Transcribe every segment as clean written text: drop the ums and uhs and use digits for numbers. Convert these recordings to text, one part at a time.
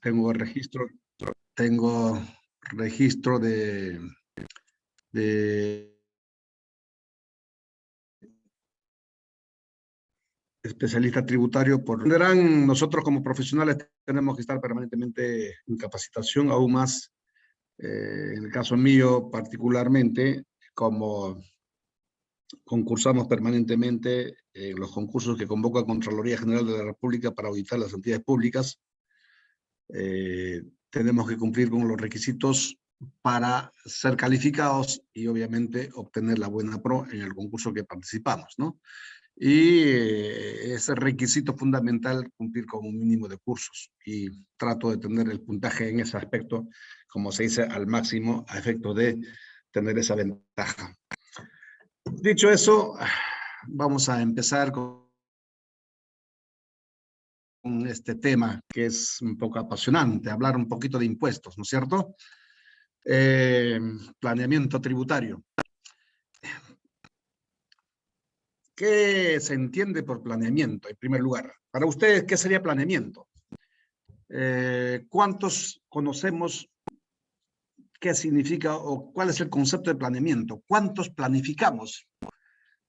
tengo registro de especialista tributario. Nosotros como profesionales tenemos que estar permanentemente en capacitación, aún más en el caso mío particularmente, como concursamos permanentemente en los concursos que convoca Contraloría General de la República para auditar las entidades públicas. Tenemos que cumplir con los requisitos para ser calificados y obviamente obtener la buena pro en el concurso que participamos, ¿no? Y es requisito fundamental cumplir con un mínimo de cursos y trato de tener el puntaje en ese aspecto, como se dice, al máximo a efecto de tener esa ventaja. Dicho eso, vamos a empezar con este tema que es un poco apasionante, hablar un poquito de impuestos, ¿no es cierto? Planeamiento tributario. ¿Qué se entiende por planeamiento, en primer lugar? Para ustedes, ¿qué sería planeamiento? ¿Cuántos conocemos qué significa o cuál es el concepto de planeamiento? ¿Cuántos planificamos?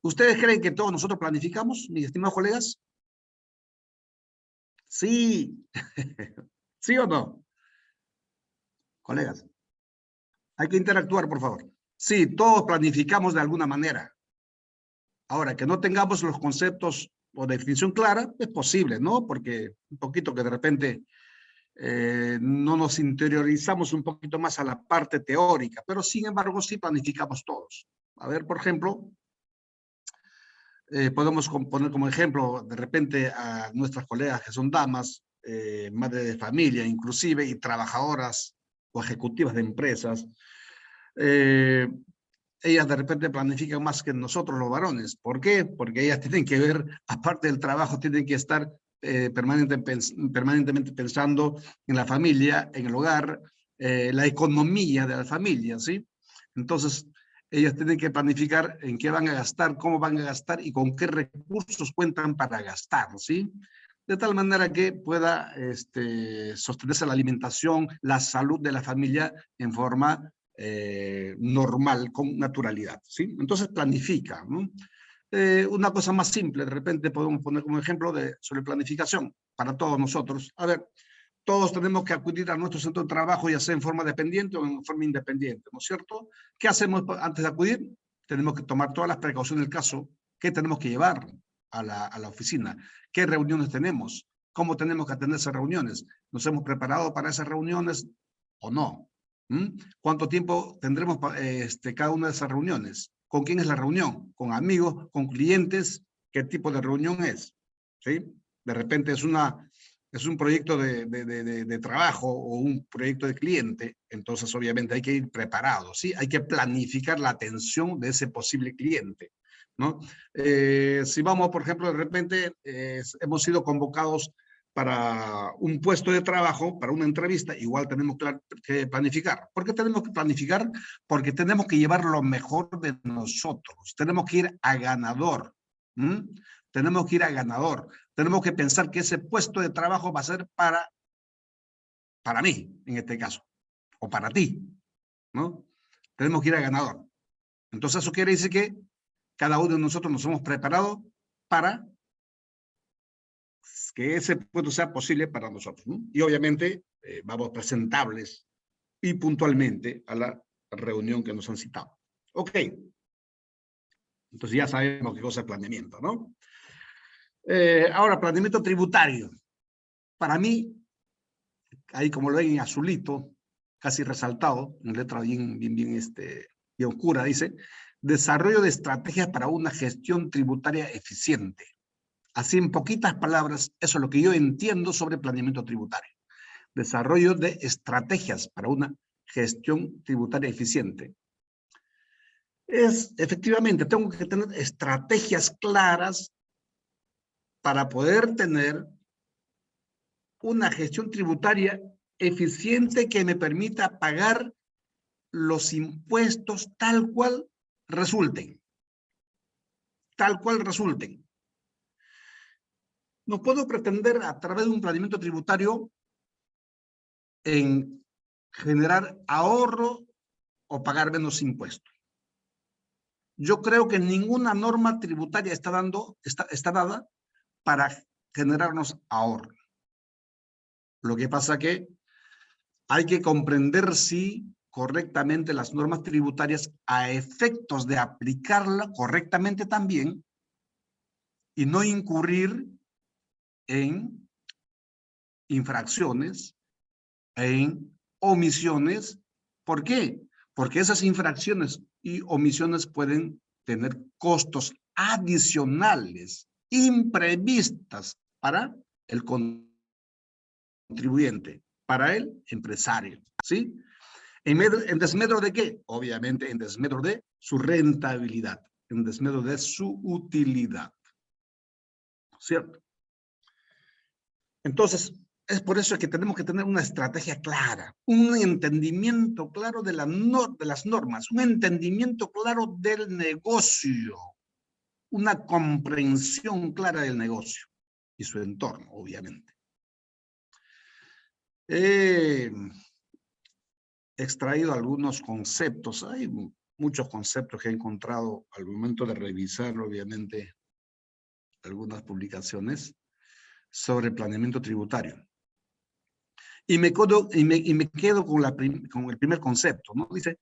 ¿Ustedes creen que todos nosotros planificamos, mis estimados colegas? Sí. ¿Sí o no? Colegas, hay que interactuar, por favor. Sí, todos planificamos de alguna manera. Ahora, que no tengamos los conceptos o definición clara, es posible, ¿no? Porque un poquito que de repente no nos interiorizamos un poquito más a la parte teórica, pero sin embargo sí planificamos todos. A ver, por ejemplo, podemos poner como ejemplo de repente a nuestras colegas que son damas, madres de familia inclusive, y trabajadoras o ejecutivas de empresas. Ellas de repente planifican más que nosotros los varones. ¿Por qué? Porque ellas tienen que ver, aparte del trabajo, tienen que estar permanentemente pensando en la familia, en el hogar, la economía de la familia, ¿sí? Entonces, ellas tienen que planificar en qué van a gastar, cómo van a gastar y con qué recursos cuentan para gastar, ¿sí? De tal manera que pueda sostenerse la alimentación, la salud de la familia en forma normal, con naturalidad, ¿sí? Entonces planifica, ¿no? Una cosa más simple, de repente podemos poner como ejemplo sobre planificación para todos nosotros. A ver, todos tenemos que acudir a nuestro centro de trabajo, ya sea en forma dependiente o en forma independiente, ¿no es cierto? ¿Qué hacemos antes de acudir? Tenemos que tomar todas las precauciones del caso. ¿Qué tenemos que llevar a la oficina? ¿Qué reuniones tenemos? ¿Cómo tenemos que atender esas reuniones? ¿Nos hemos preparado para esas reuniones o no? ¿Cuánto tiempo tendremos cada una de esas reuniones? ¿Con quién es la reunión? ¿Con amigos? ¿Con clientes? ¿Qué tipo de reunión es? ¿Sí? De repente es un proyecto de trabajo o un proyecto de cliente, entonces obviamente hay que ir preparado, ¿sí? Hay que planificar la atención de ese posible cliente, ¿no? Si vamos, por ejemplo, de repente hemos sido convocados para un puesto de trabajo, para una entrevista, igual tenemos que planificar. ¿Por qué tenemos que planificar? Porque tenemos que llevar lo mejor de nosotros. Tenemos que ir a ganador. Tenemos que ir a ganador. Tenemos que pensar que ese puesto de trabajo va a ser para mí, en este caso, o para ti, ¿no? Tenemos que ir a ganador. Entonces eso quiere decir que cada uno de nosotros nos hemos preparado para que ese puesto sea posible para nosotros, ¿no? Y obviamente vamos presentables y puntualmente a la reunión que nos han citado. Ok. Entonces ya sabemos qué cosa es planeamiento, ¿no? Ahora, planeamiento tributario. Para mí, ahí como lo ven en azulito, casi resaltado, en letra bien oscura, dice, desarrollo de estrategias para una gestión tributaria eficiente. Así, en poquitas palabras, eso es lo que yo entiendo sobre planeamiento tributario. Desarrollo de estrategias para una gestión tributaria eficiente. Efectivamente, tengo que tener estrategias claras para poder tener una gestión tributaria eficiente que me permita pagar los impuestos tal cual resulten. Tal cual resulten. No puedo pretender a través de un planeamiento tributario en generar ahorro o pagar menos impuestos. Yo creo que ninguna norma tributaria está dada para generarnos ahorro. Lo que pasa que hay que comprender si correctamente las normas tributarias a efectos de aplicarla correctamente también y no incurrir en infracciones, en omisiones. ¿Por qué? Porque esas infracciones y omisiones pueden tener costos adicionales, imprevistas para el contribuyente, para el empresario, ¿sí? ¿En desmedro de qué? Obviamente en desmedro de su rentabilidad, en desmedro de su utilidad, ¿cierto? Entonces, es por eso que tenemos que tener una estrategia clara, un entendimiento claro de las normas, un entendimiento claro del negocio, una comprensión clara del negocio y su entorno, obviamente. He extraído algunos conceptos, hay muchos conceptos que he encontrado al momento de revisar, obviamente, algunas publicaciones sobre planeamiento tributario. Y me quedo con el primer concepto, ¿no? Dice,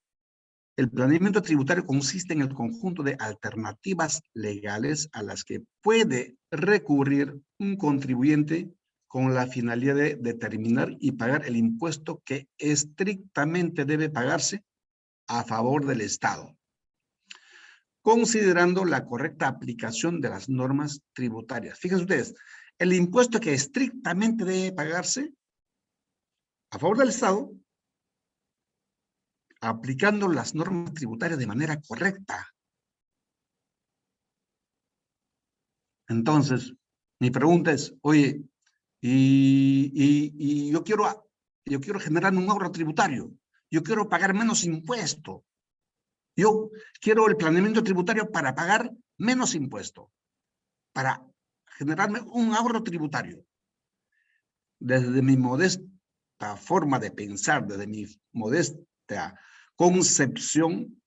el planeamiento tributario consiste en el conjunto de alternativas legales a las que puede recurrir un contribuyente con la finalidad de determinar y pagar el impuesto que estrictamente debe pagarse a favor del Estado, considerando la correcta aplicación de las normas tributarias. Fíjense ustedes, el impuesto que estrictamente debe pagarse a favor del Estado, aplicando las normas tributarias de manera correcta. Entonces, mi pregunta es, oye, y yo quiero generar un ahorro tributario, yo quiero pagar menos impuesto, yo quiero el planeamiento tributario para pagar menos impuesto, para generarme un ahorro tributario. Desde mi modesta forma de pensar, desde mi modesta concepción,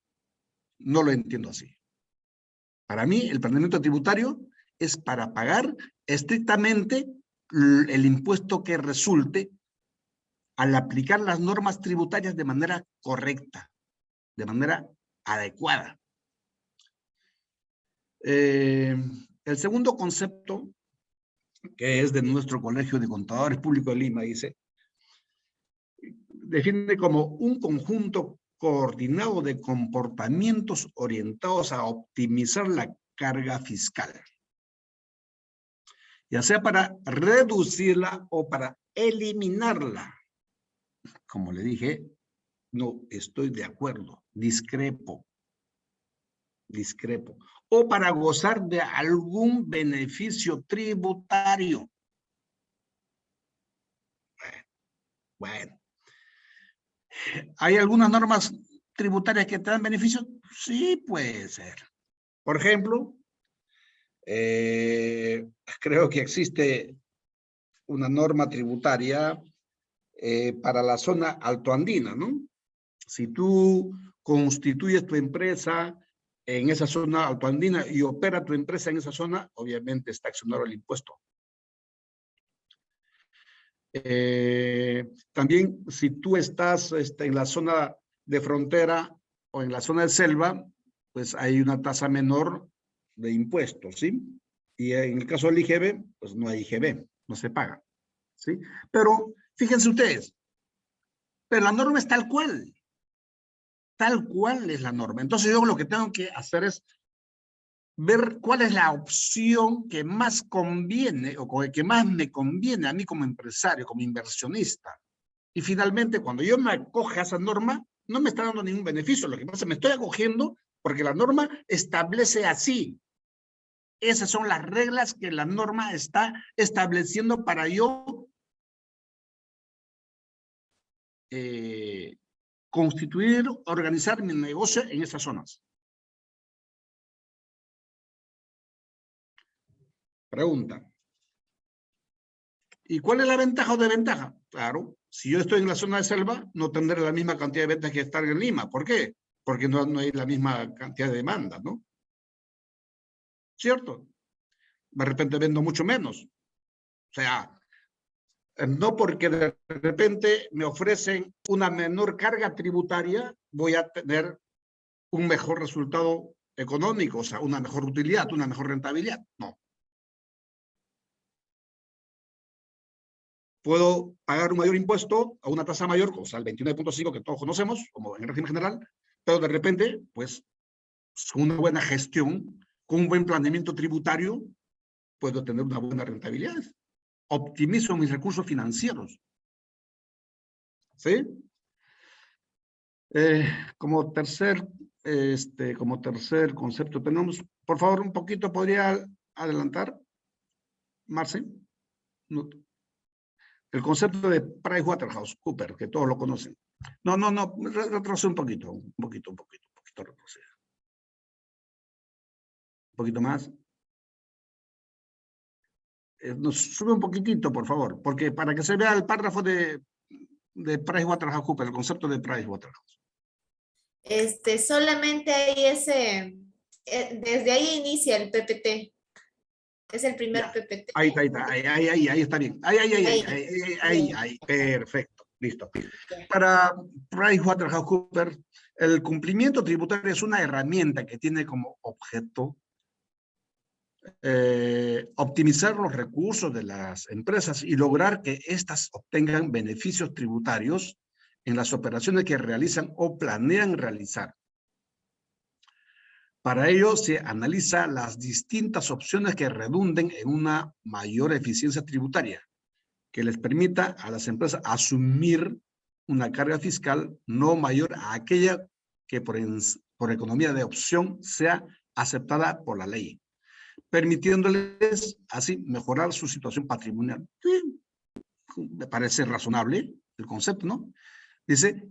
no lo entiendo así. Para mí, el planeamiento tributario es para pagar estrictamente el impuesto que resulte al aplicar las normas tributarias de manera correcta, de manera adecuada. El segundo concepto, que es de nuestro Colegio de Contadores Públicos de Lima, define como un conjunto coordinado de comportamientos orientados a optimizar la carga fiscal, ya sea para reducirla o para eliminarla. Como le dije, no estoy de acuerdo, discrepo. O para gozar de algún beneficio tributario. Bueno. ¿Hay algunas normas tributarias que te dan beneficios? Sí, puede ser. Por ejemplo, creo que existe una norma tributaria para la zona altoandina, ¿no? Si tú constituyes tu empresa en esa zona altoandina y opera tu empresa en esa zona, obviamente está exonerado el impuesto. También si tú estás en la zona de frontera o en la zona de selva, pues hay una tasa menor de impuestos, ¿sí? Y en el caso del IGB, pues no hay IGB, no se paga, ¿sí? Pero fíjense ustedes, pero la norma es tal cual es la norma. Entonces yo lo que tengo que hacer es ver cuál es la opción que más conviene o que más me conviene a mí como empresario, como inversionista. Y finalmente, cuando yo me acoja a esa norma, no me está dando ningún beneficio. Lo que pasa es que me estoy acogiendo porque la norma establece así. Esas son las reglas que la norma está estableciendo para yo constituir, organizar mi negocio en esas zonas. Pregunta. ¿Y cuál es la ventaja o desventaja? Claro, si yo estoy en la zona de selva, no tendré la misma cantidad de ventas que estar en Lima. ¿Por qué? Porque no hay la misma cantidad de demanda, ¿no? ¿Cierto? De repente vendo mucho menos. O sea, no porque de repente me ofrecen una menor carga tributaria, voy a tener un mejor resultado económico, o sea, una mejor utilidad, una mejor rentabilidad. No. Puedo pagar un mayor impuesto a una tasa mayor, o sea, el 29.5 que todos conocemos, como en el régimen general, pero de repente, pues, con una buena gestión, con un buen planeamiento tributario, puedo tener una buena rentabilidad. Optimizo mis recursos financieros. ¿Sí? Como tercer concepto tenemos, por favor, un poquito, ¿podría adelantar, Marce? No, el concepto de PricewaterhouseCoopers, que todos lo conocen. No, retrocede un poquito, retrocede. Un poquito más. Nos sube un poquitito, por favor, porque para que se vea el párrafo de PricewaterhouseCoopers, el concepto de Pricewaterhouse. Solamente hay desde ahí inicia el PPT. Es el primer Ya. PPT. Ahí está bien. Ahí, perfecto, listo. Para PricewaterhouseCoopers, el cumplimiento tributario es una herramienta que tiene como objeto optimizar los recursos de las empresas y lograr que éstas obtengan beneficios tributarios en las operaciones que realizan o planean realizar. Para ello se analiza las distintas opciones que redunden en una mayor eficiencia tributaria, que les permita a las empresas asumir una carga fiscal no mayor a aquella que por economía de opción sea aceptada por la ley, permitiéndoles así mejorar su situación patrimonial. Sí, me parece razonable el concepto, ¿no? Dice,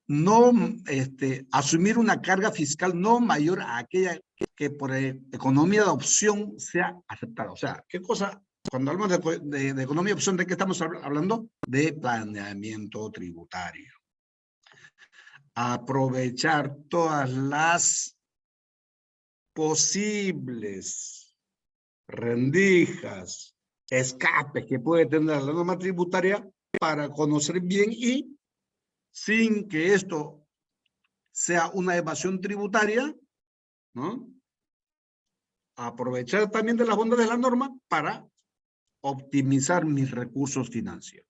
no asumir una carga fiscal no mayor a aquella que por economía de opción sea aceptada. O sea, ¿qué cosa? Cuando hablamos de economía de opción, ¿de qué estamos hablando? De planeamiento tributario. Aprovechar todas las posibles rendijas, escapes que puede tener la norma tributaria para conocer bien y sin que esto sea una evasión tributaria, ¿no? Aprovechar también de las bondades de la norma para optimizar mis recursos financieros.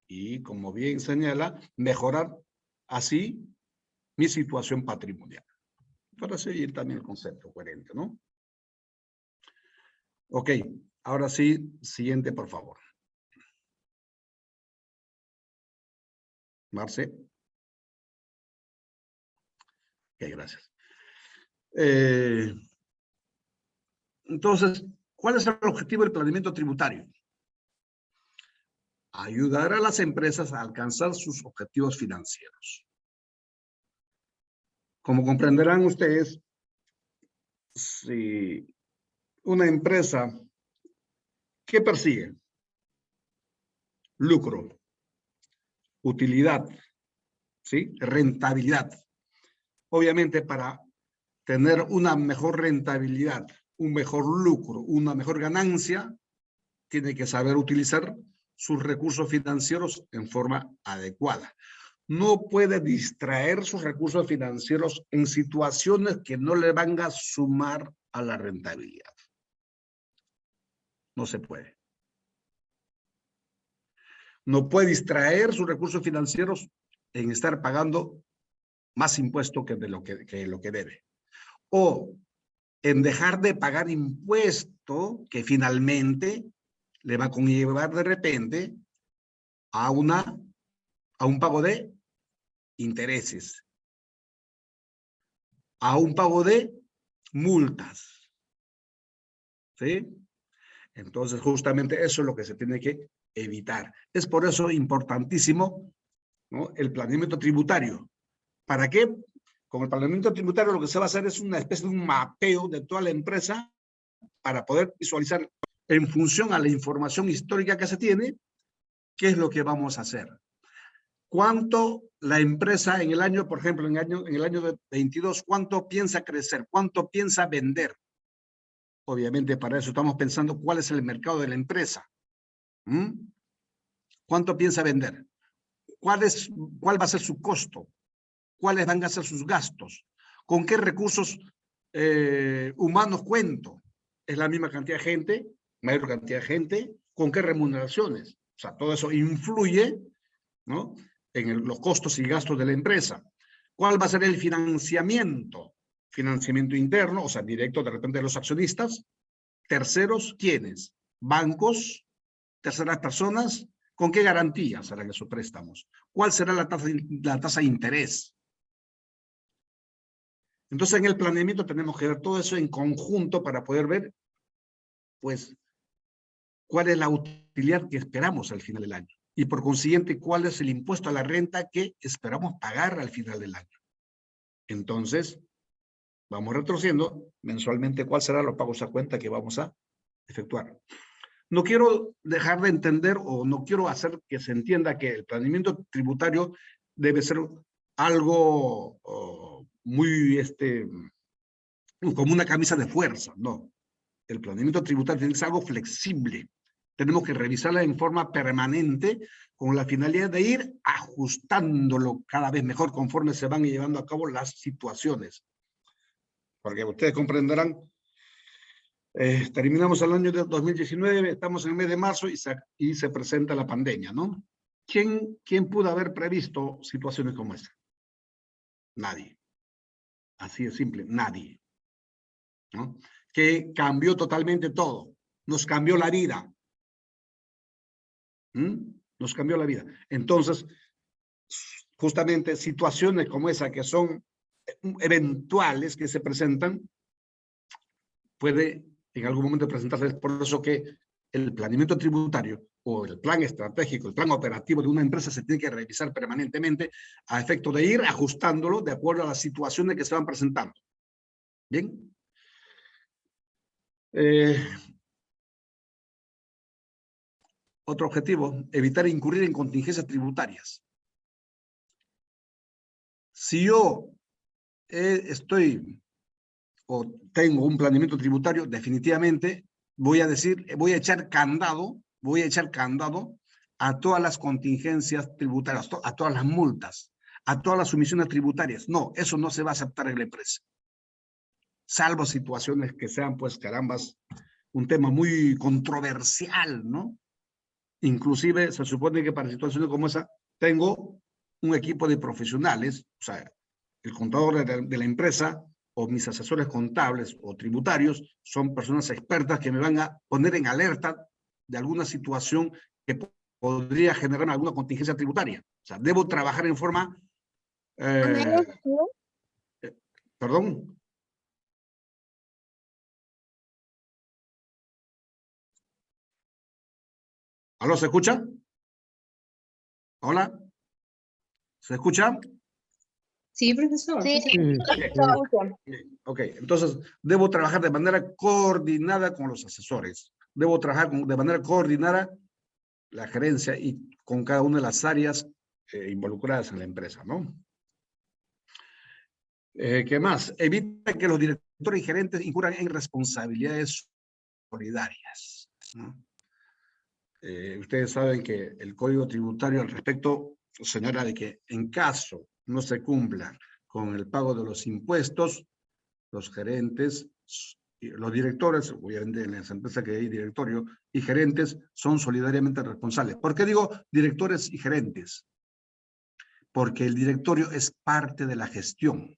Y como bien señala, mejorar así mi situación patrimonial. Para seguir también el concepto coherente, ¿no? Ok, ahora sí, siguiente, por favor. Marce. Ok, gracias. Entonces, ¿cuál es el objetivo del planeamiento tributario? Ayudar a las empresas a alcanzar sus objetivos financieros. Como comprenderán ustedes, si una empresa, ¿qué persigue? Lucro, utilidad, ¿sí? Rentabilidad. Obviamente, para tener una mejor rentabilidad, un mejor lucro, una mejor ganancia, tiene que saber utilizar sus recursos financieros en forma adecuada. No puede distraer sus recursos financieros en situaciones que no le van a sumar a la rentabilidad. No se puede. No puede distraer sus recursos financieros en estar pagando más impuesto que lo que debe. O en dejar de pagar impuesto que finalmente le va a conllevar de repente a un pago de intereses, a un pago de multas. ¿Sí? Entonces, justamente eso es lo que se tiene que evitar. Es por eso importantísimo, ¿no?, el planeamiento tributario. ¿Para qué? Con el planeamiento tributario lo que se va a hacer es una especie de un mapeo de toda la empresa para poder visualizar en función a la información histórica que se tiene, qué es lo que vamos a hacer. ¿Cuánto la empresa en el año, por ejemplo, en el año 22, cuánto piensa crecer? ¿Cuánto piensa vender? Obviamente para eso estamos pensando cuál es el mercado de la empresa. ¿Cuánto piensa vender? ¿Cuál va a ser su costo? ¿Cuáles van a ser sus gastos? ¿Con qué recursos humanos cuento? ¿Es la misma cantidad de gente? ¿Mayor cantidad de gente? ¿Con qué remuneraciones? O sea, todo eso influye, ¿no?, en los costos y gastos de la empresa. ¿Cuál va a ser el financiamiento? Financiamiento interno, o sea, directo de repente de los accionistas. Terceros, ¿quiénes? Bancos, terceras personas. ¿Con qué garantías serán esos préstamos? ¿Cuál será la tasa de interés? Entonces, en el planeamiento tenemos que ver todo eso en conjunto para poder ver, pues, cuál es la utilidad que esperamos al final del año. Y por consiguiente, cuál es el impuesto a la renta que esperamos pagar al final del año. Entonces, vamos retrocediendo mensualmente cuál será los pagos a cuenta que vamos a efectuar. No quiero dejar de entender o no quiero hacer que se entienda que el planeamiento tributario debe ser algo muy, como una camisa de fuerza. No, el planeamiento tributario tiene que ser algo flexible. Tenemos que revisarla en forma permanente con la finalidad de ir ajustándolo cada vez mejor conforme se van llevando a cabo las situaciones. Porque ustedes comprenderán, terminamos el año de 2019, estamos en el mes de marzo y se presenta la pandemia, ¿no? ¿Quién pudo haber previsto situaciones como esta? Nadie. Así de simple, nadie. ¿No? Que cambió totalmente todo. Nos cambió la vida. Nos cambió la vida. Entonces, justamente situaciones como esa que son eventuales que se presentan, puede en algún momento presentarse. Por eso que el planeamiento tributario o el plan estratégico, el plan operativo de una empresa se tiene que revisar permanentemente a efecto de ir ajustándolo de acuerdo a las situaciones que se van presentando. Bien. Otro objetivo, evitar incurrir en contingencias tributarias. Si yo estoy o tengo un planeamiento tributario, definitivamente voy a echar candado a todas las contingencias tributarias, a todas las multas, a todas las sumisiones tributarias. No, eso no se va a aceptar en la empresa. Salvo situaciones que sean, pues, carambas, un tema muy controversial, ¿no? Inclusive se supone que para situaciones como esa tengo un equipo de profesionales, o sea, el contador de la empresa o mis asesores contables o tributarios son personas expertas que me van a poner en alerta de alguna situación que podría generar alguna contingencia tributaria. O sea, debo trabajar en forma... ¿Perdón? ¿Aló, se escucha? ¿Hola? ¿Se escucha? Sí, profesor. Sí, Ok, entonces debo trabajar de manera coordinada con los asesores. Debo trabajar de manera coordinada la gerencia y con cada una de las áreas involucradas en la empresa, ¿no? ¿Qué más? Evita que los directores y gerentes incurran en responsabilidades solidarias, ¿no? Ustedes saben que el Código Tributario al respecto señala de que en caso no se cumpla con el pago de los impuestos, los gerentes, los directores, obviamente en las empresas que hay directorio, y gerentes son solidariamente responsables. ¿Por qué digo directores y gerentes? Porque el directorio es parte de la gestión.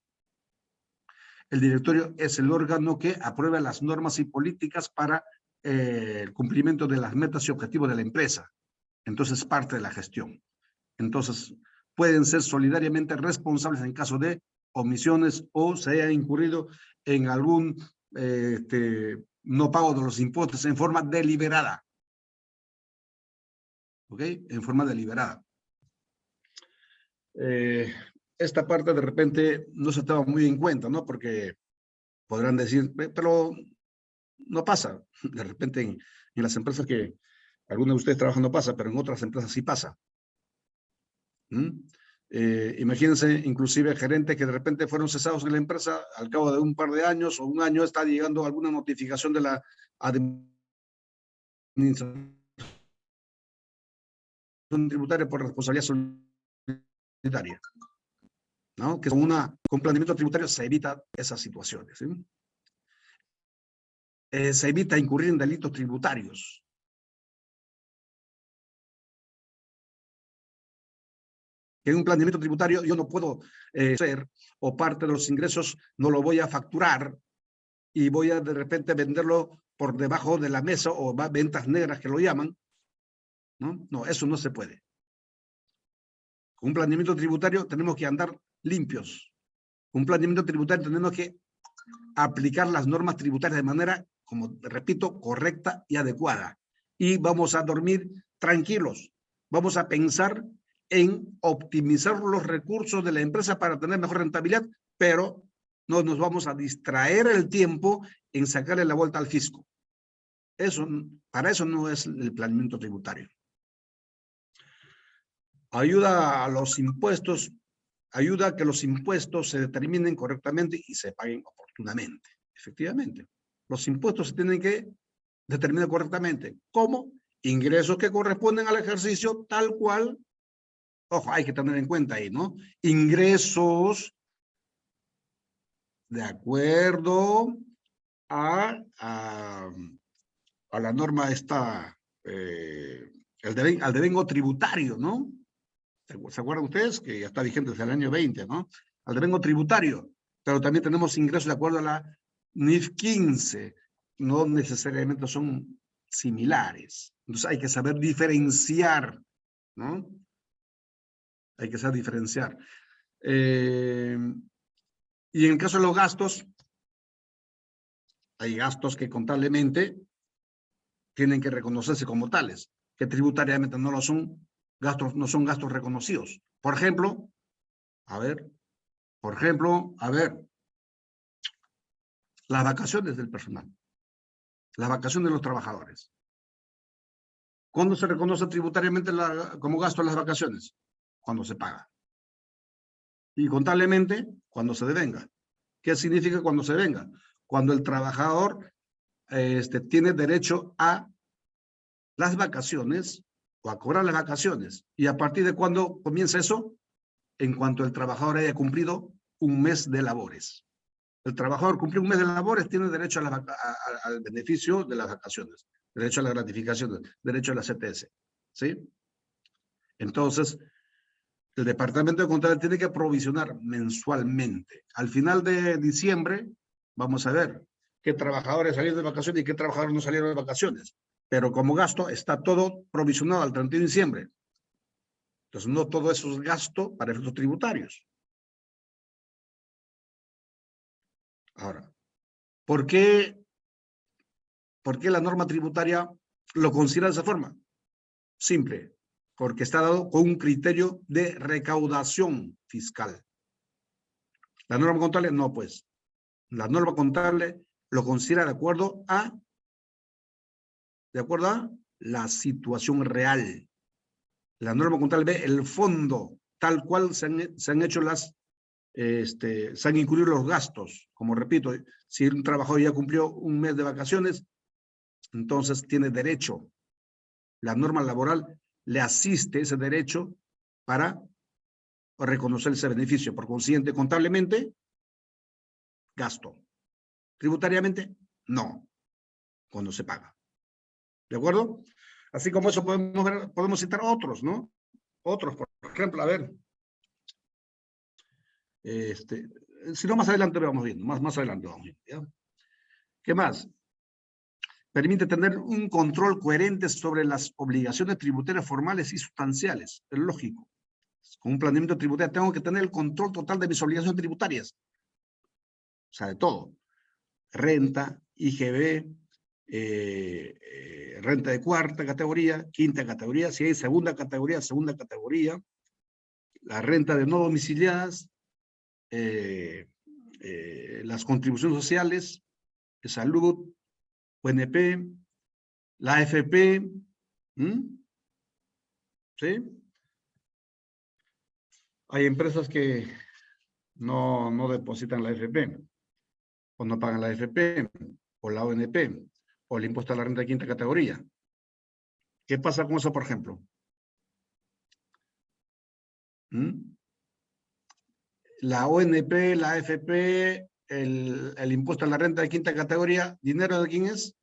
El directorio es el órgano que aprueba las normas y políticas para el cumplimiento de las metas y objetivos de la empresa. Entonces, es parte de la gestión. Entonces, pueden ser solidariamente responsables en caso de omisiones o se haya incurrido en algún no pago de los impuestos en forma deliberada. ¿Ok? En forma deliberada. Esta parte de repente no se toma muy en cuenta, ¿no? Porque podrán decir, pero no pasa. De repente en las empresas que algunos de ustedes trabajan no pasa, pero en otras empresas sí pasa. Imagínense, inclusive gerentes que de repente fueron cesados en la empresa, al cabo de un par de años o un año está llegando alguna notificación de la administración tributaria por responsabilidad solidaria, ¿no? Que con un planeamiento tributario se evita esas situaciones, ¿sí? Se evita incurrir en delitos tributarios. Que en un planeamiento tributario yo no puedo hacer, o parte de los ingresos no lo voy a facturar y voy a de repente venderlo por debajo de la mesa o ventas negras que lo llaman, ¿no? No, eso no se puede. Con un planeamiento tributario tenemos que andar limpios. Con un planeamiento tributario tenemos que aplicar las normas tributarias de manera, como repito, correcta y adecuada. Y vamos a dormir tranquilos. Vamos a pensar en optimizar los recursos de la empresa para tener mejor rentabilidad, pero no nos vamos a distraer el tiempo en sacarle la vuelta al fisco. Para eso no es el planeamiento tributario. Ayuda a los impuestos, ayuda a que los impuestos se determinen correctamente y se paguen oportunamente. Efectivamente, los impuestos se tienen que determinar correctamente. ¿Cómo? Ingresos que corresponden al ejercicio tal cual. Ojo, hay que tener en cuenta ahí, ¿no? Ingresos de acuerdo a la norma esta, al devengo tributario, ¿no? ¿Se acuerdan ustedes? Que ya está vigente desde el año 20, ¿no? Al devengo tributario. Pero también tenemos ingresos de acuerdo a la NIF 15. No necesariamente son similares. Entonces hay que saber diferenciar, ¿no? Hay que saber diferenciar. Y en el caso de los gastos, hay gastos que contablemente tienen que reconocerse como tales, que tributariamente no lo son, no son gastos reconocidos. Por ejemplo, las vacaciones del personal, las vacaciones de los trabajadores. ¿Cuándo se reconoce tributariamente como gasto las vacaciones? Cuando se paga. Y contablemente, cuando se devenga. ¿Qué significa cuando se devenga? Cuando el trabajador tiene derecho a las vacaciones o a cobrar las vacaciones. ¿Y a partir de cuándo comienza eso? En cuanto el trabajador haya cumplido un mes de labores. El trabajador cumplió un mes de labores, tiene derecho al beneficio de las vacaciones, derecho a la gratificación, derecho a la CTS. ¿Sí? Entonces, el Departamento de Contabilidad tiene que provisionar mensualmente. Al final de diciembre, vamos a ver qué trabajadores salieron de vacaciones y qué trabajadores no salieron de vacaciones. Pero como gasto está todo provisionado al 31 de diciembre. Entonces, no todo eso es gasto para efectos tributarios. Ahora, ¿por qué la norma tributaria lo considera de esa forma? Simple, porque está dado con un criterio de recaudación fiscal. La norma contable no, pues. La norma contable lo considera de acuerdo a la situación real. La norma contable ve el fondo tal cual se han hecho se han incluido los gastos. Como repito, si un trabajador ya cumplió un mes de vacaciones, entonces tiene derecho. La norma laboral le asiste ese derecho para reconocer ese beneficio. Por consiguiente, contablemente, gasto. Tributariamente, no, cuando se paga. ¿De acuerdo? Así como eso podemos citar otros, ¿no? Otros, por ejemplo, a ver. Si no, más adelante vamos viendo, más adelante vamos viendo, ¿ya? ¿Qué más? Permite tener un control coherente sobre las obligaciones tributarias formales y sustanciales. Es lógico. Con un planeamiento tributario tengo que tener el control total de mis obligaciones tributarias. O sea, de todo. Renta, IGB, renta de cuarta categoría, quinta categoría, si hay segunda categoría, la renta de no domiciliadas, las contribuciones sociales, de salud, ONP, la AFP, ¿sí? Hay empresas que no depositan la AFP, o no pagan la AFP, o la ONP, o el impuesto a la renta de quinta categoría. ¿Qué pasa con eso, por ejemplo? La ONP, la AFP, el impuesto a la renta de quinta categoría, ¿dinero de quién es?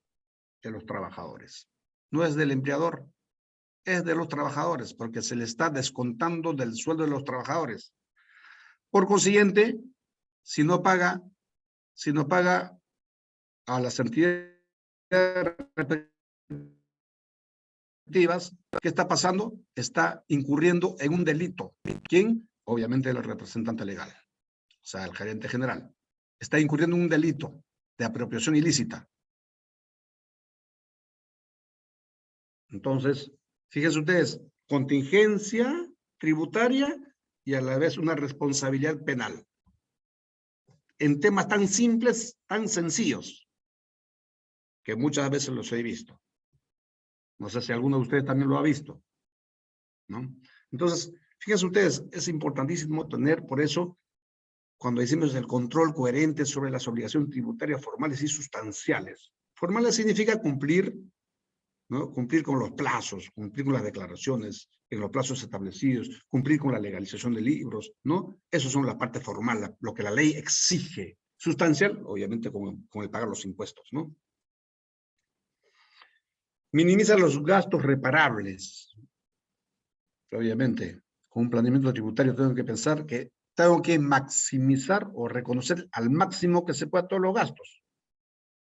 De los trabajadores. No es del empleador, es de los trabajadores, porque se le está descontando del sueldo de los trabajadores. Por consiguiente, si no paga a las entidades respectivas, ¿qué está pasando? Está incurriendo en un delito. ¿Quién? Obviamente el representante legal, o sea, el gerente general. Está incurriendo en un delito de apropiación ilícita. Entonces, fíjense ustedes, contingencia tributaria y a la vez una responsabilidad penal. En temas tan simples, tan sencillos, que muchas veces los he visto. No sé si alguno de ustedes también lo ha visto, ¿no? Entonces, fíjense ustedes, es importantísimo tener, por eso, cuando decimos el control coherente sobre las obligaciones tributarias formales y sustanciales. Formales significa cumplir, ¿no? Cumplir con los plazos, cumplir con las declaraciones en los plazos establecidos, cumplir con la legalización de libros, ¿no? Eso son la parte formal, lo que la ley exige. Sustancial, obviamente, con el pagar los impuestos, ¿no? Minimiza los gastos reparables. Obviamente, con un planeamiento tributario tengo que pensar que tengo que maximizar o reconocer al máximo que se pueda todos los gastos.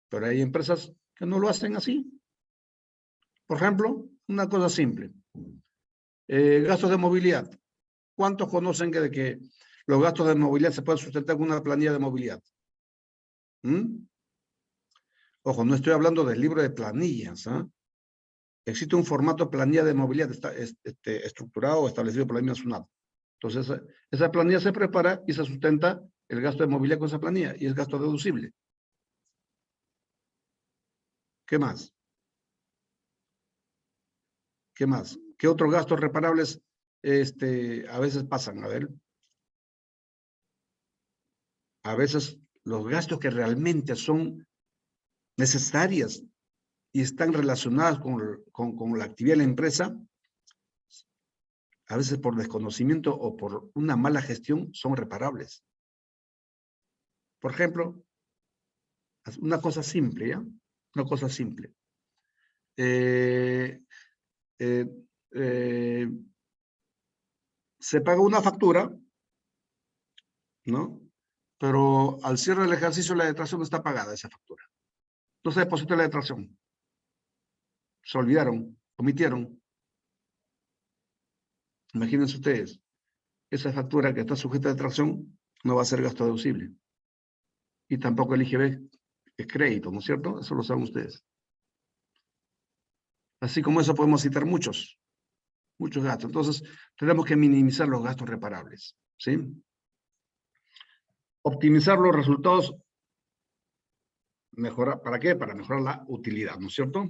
Pero hay empresas que no lo hacen así. Por ejemplo, una cosa simple. Gastos de movilidad. ¿Cuántos conocen de que los gastos de movilidad se pueden sustentar con una planilla de movilidad? Ojo, no estoy hablando del libro de planillas, ¿eh? Existe un formato planilla de movilidad estructurado o establecido por la misma SUNAT. Entonces, esa planilla se prepara y se sustenta el gasto de movilidad con esa planilla y es gasto deducible. ¿Qué más? ¿Qué más? ¿Qué otros gastos reparables a veces pasan? A ver. A veces los gastos que realmente son necesarias y están relacionadas con la actividad de la empresa, a veces por desconocimiento o por una mala gestión, son reparables. Por ejemplo, una cosa simple, ¿ya? Una cosa simple. Se paga una factura, ¿no? Pero al cierre del ejercicio la detracción no está pagada, esa factura. No se depositó la detracción. Se olvidaron, omitieron. Imagínense ustedes, esa factura que está sujeta a detracción no va a ser gasto deducible. Y tampoco el IGB es crédito, ¿no es cierto? Eso lo saben ustedes. Así como eso podemos citar muchos gastos. Entonces, tenemos que minimizar los gastos reparables, ¿sí? Optimizar los resultados. ¿Para qué? Para mejorar la utilidad, ¿no es cierto?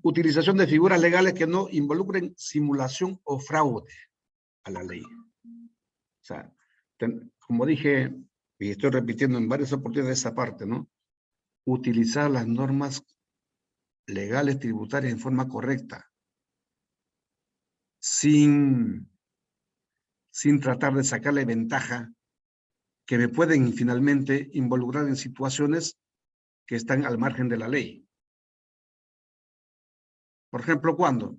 Utilización de figuras legales que no involucren simulación o fraude a la ley. O sea, como dije, y estoy repitiendo en varias oportunidades esa parte, ¿no? Utilizar las normas legales tributarias en forma correcta, sin tratar de sacarle ventaja que me pueden finalmente involucrar en situaciones que están al margen de la ley. Por ejemplo, ¿cuándo?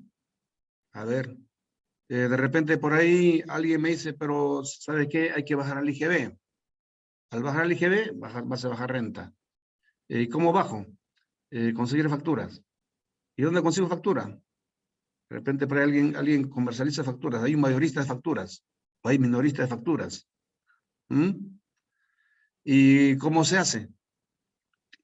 A ver, de repente por ahí alguien me dice, pero ¿sabe qué? Hay que bajar al IGB. Al bajar al IGB, vas a bajar renta. ¿Y cómo bajo? Conseguir facturas. ¿Y dónde consigo factura? De repente por ahí alguien comercializa facturas. Hay un mayorista de facturas. O hay minorista de facturas. ¿Y cómo se hace?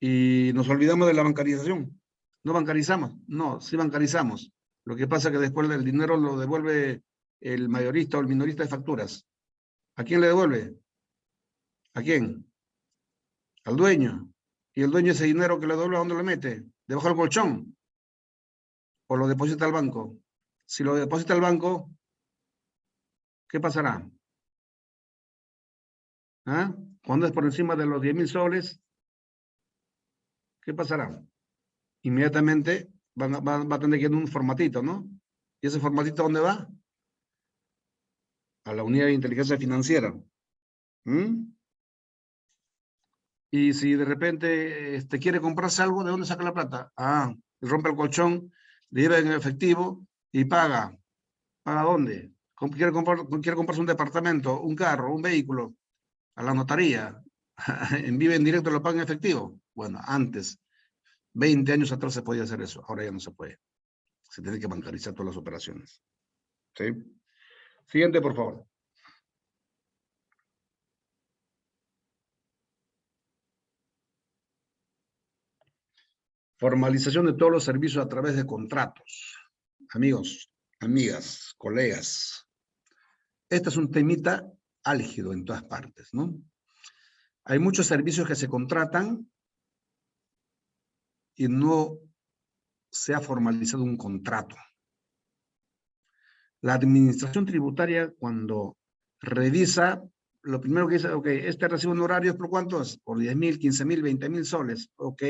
Y nos olvidamos de la bancarización. ¿No bancarizamos? No, sí bancarizamos. Lo que pasa es que después el dinero lo devuelve el mayorista o el minorista de facturas. ¿A quién le devuelve? ¿A quién? Al dueño. Y el dueño de ese dinero que le dobla, ¿dónde lo mete? ¿Debajo del colchón? ¿O lo deposita al banco? Si lo deposita al banco, ¿qué pasará? ¿Ah? Cuando es por encima de los 10.000 soles, ¿qué pasará? Inmediatamente va a tener que ir en un formatito, ¿no? ¿Y ese formatito dónde va? A la unidad de inteligencia financiera. ¿Mm? Y si de repente quiere comprarse algo, ¿de dónde saca la plata? Ah, rompe el colchón, le lleva en efectivo y paga. ¿Paga dónde? Quiere comprarse un departamento, un carro, un vehículo, a la notaría. En vivo en directo lo paga en efectivo. Bueno, antes, 20 años atrás se podía hacer eso, ahora ya no se puede. Se tiene que bancarizar todas las operaciones. ¿Sí? Siguiente, por favor. Formalización de todos los servicios a través de contratos. Amigos, amigas, colegas. Este es un temita álgido en todas partes, ¿no? Hay muchos servicios que se contratan y no se ha formalizado un contrato. La administración tributaria, cuando revisa, lo primero que dice, ok, este recibe un horario, ¿por cuánto es? Por 10.000, 15.000, 20.000 soles. Ok,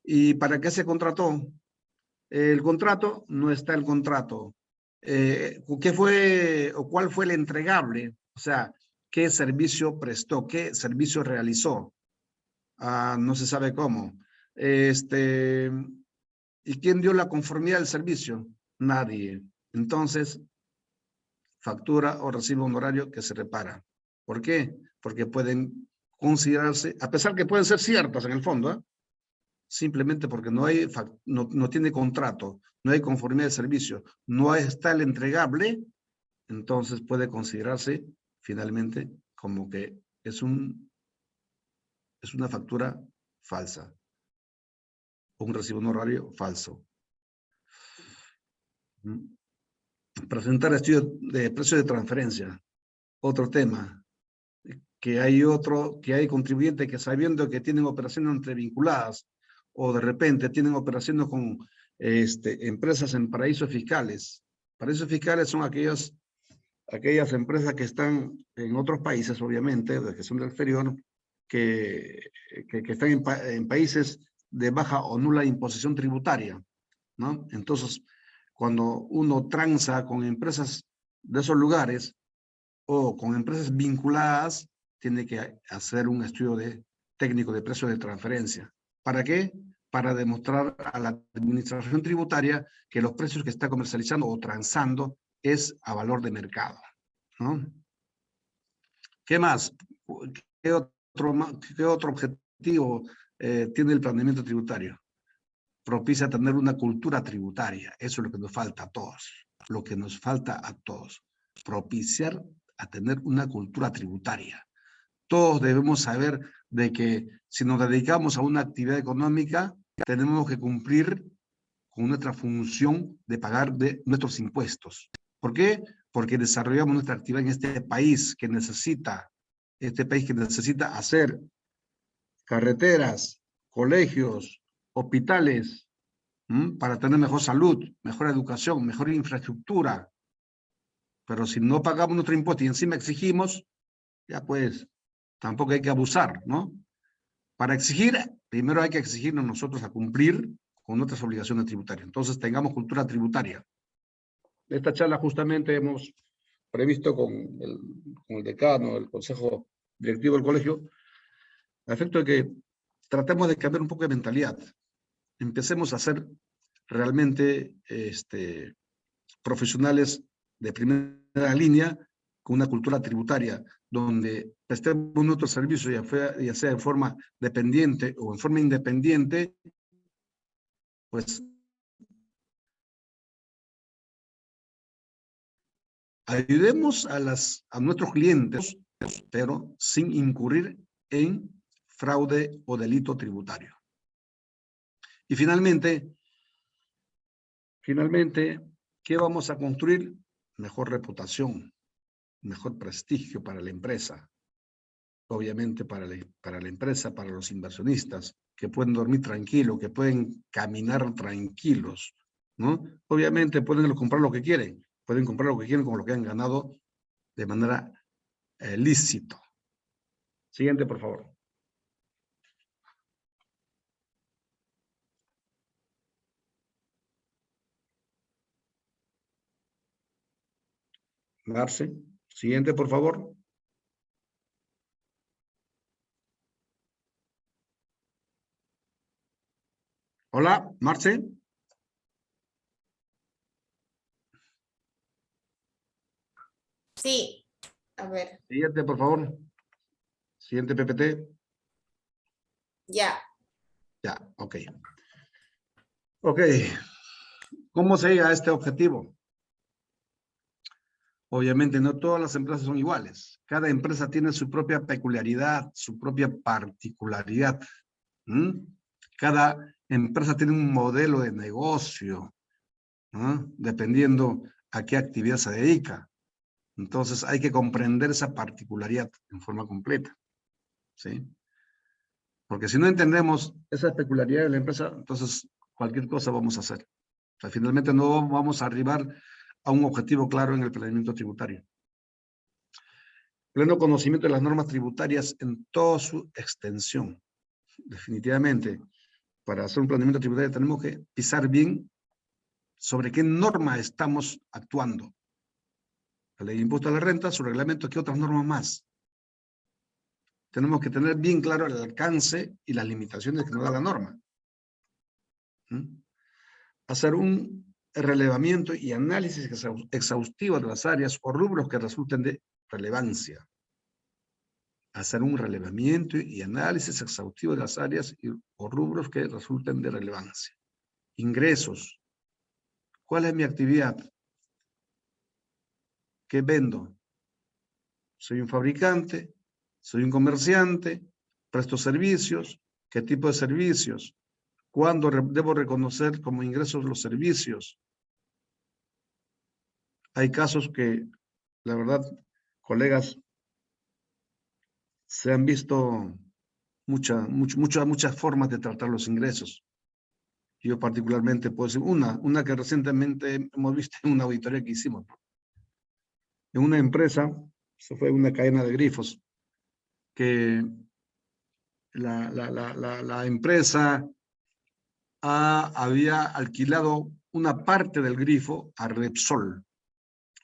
¿y para qué se contrató? El contrato, no está el contrato. ¿Qué fue o cuál fue el entregable? O sea, ¿qué servicio prestó? ¿Qué servicio realizó? No se sabe cómo. ¿Y quién dio la conformidad del servicio? Nadie. Entonces, factura o recibe un horario que se repara. ¿Por qué? Porque pueden considerarse, a pesar que pueden ser ciertas en el fondo, simplemente porque no tiene contrato, no hay conformidad de servicio, no está el entregable, entonces puede considerarse finalmente como que es una factura falsa, un recibo honorario falso. Presentar estudio de precio de transferencia, otro tema, que hay contribuyentes que sabiendo que tienen operaciones entrevinculadas o de repente tienen operaciones con empresas en paraísos fiscales. Paraísos fiscales son aquellas empresas que están en otros países, obviamente, que son del exterior, que están en países de baja o nula imposición tributaria, ¿no? Entonces, cuando uno transa con empresas de esos lugares o con empresas vinculadas, tiene que hacer un estudio técnico de precio de transferencia. ¿Para qué? Para demostrar a la administración tributaria que los precios que está comercializando o transando es a valor de mercado, ¿no? ¿Qué más? ¿Qué otro objetivo tiene el planeamiento tributario? Propicia tener una cultura tributaria. Eso es lo que nos falta a todos. Lo que nos falta a todos. Propiciar a tener una cultura tributaria. Todos debemos saber de que si nos dedicamos a una actividad económica, tenemos que cumplir con nuestra función de pagar de nuestros impuestos. ¿Por qué? Porque desarrollamos nuestra actividad en este país que necesita hacer carreteras, colegios, hospitales, para tener mejor salud, mejor educación, mejor infraestructura. Pero si no pagamos nuestro impuesto y encima exigimos, ya pues, tampoco hay que abusar, ¿no? Para exigir, primero hay que exigirnos nosotros a cumplir con nuestras obligaciones tributarias. Entonces, tengamos cultura tributaria. Esta charla justamente hemos previsto con el decano, el consejo directivo del colegio, a efecto de que tratemos de cambiar un poco de mentalidad. Empecemos a ser realmente profesionales de primera línea con una cultura tributaria, donde prestemos nuestro servicio, ya sea en forma dependiente o en forma independiente, pues ayudemos a nuestros clientes, pero sin incurrir en fraude o delito tributario. Y finalmente, ¿qué vamos a construir? Mejor reputación, mejor prestigio para la empresa. obviamente para la empresa, para los inversionistas, que pueden dormir tranquilos, que pueden caminar tranquilos, ¿no? Obviamente pueden comprar lo que quieren con lo que han ganado de manera lícito. Siguiente, por favor. Marce. Siguiente, por favor. Hola, Marce. Sí, a ver, Siguiente, por favor. Siguiente PPT. ya. Ya, ok. Ok. ¿Cómo se llega a este objetivo? Obviamente no todas las empresas son iguales. Cada empresa tiene su propia peculiaridad, su propia particularidad. ¿Mm? Cada empresa tiene un modelo de negocio, ¿no? Dependiendo a qué actividad se dedica. Entonces hay que comprender esa particularidad en forma completa, ¿sí? Porque si no entendemos esa peculiaridad de la empresa, entonces cualquier cosa vamos a hacer. O sea, finalmente no vamos a arribar a un objetivo claro en el planeamiento tributario. Pleno conocimiento de las normas tributarias en toda su extensión. Definitivamente, para hacer un planeamiento tributario tenemos que pisar bien sobre qué norma estamos actuando. La ley de impuesto a la renta, su reglamento, ¿qué otras normas más? Tenemos que tener bien claro el alcance y las limitaciones que nos da la norma. ¿Mm? Hacer un relevamiento y análisis exhaustivo de las áreas o rubros que resulten de relevancia. Hacer un relevamiento y análisis exhaustivo de las áreas o rubros que resulten de relevancia. Ingresos. ¿Cuál es mi actividad? ¿Qué vendo? ¿Soy un fabricante? ¿Soy un comerciante? ¿Presto servicios? ¿Qué tipo de servicios? ¿Cuándo debo reconocer como ingresos los servicios? Hay casos que, la verdad, colegas, se han visto muchas formas de tratar los ingresos. Yo particularmente puedo decir una que recientemente hemos visto en una auditoría que hicimos. En una empresa, eso fue una cadena de grifos, que la empresa había alquilado una parte del grifo a Repsol,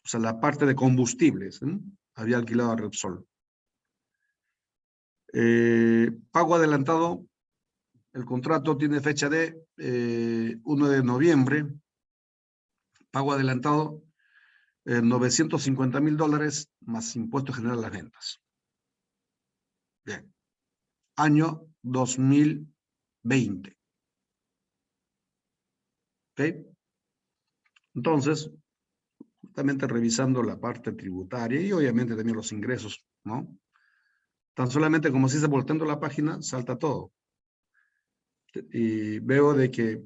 o sea, la parte de combustibles, ¿eh? Había alquilado a Repsol. Pago adelantado, el contrato tiene fecha de 1 de noviembre, pago adelantado $950,000 más impuesto general a las ventas. Bien. Año 2020. ¿Ok? Entonces, justamente revisando la parte tributaria y obviamente también los ingresos, ¿no? Tan solamente como si se volteando la página, salta todo. Y veo de que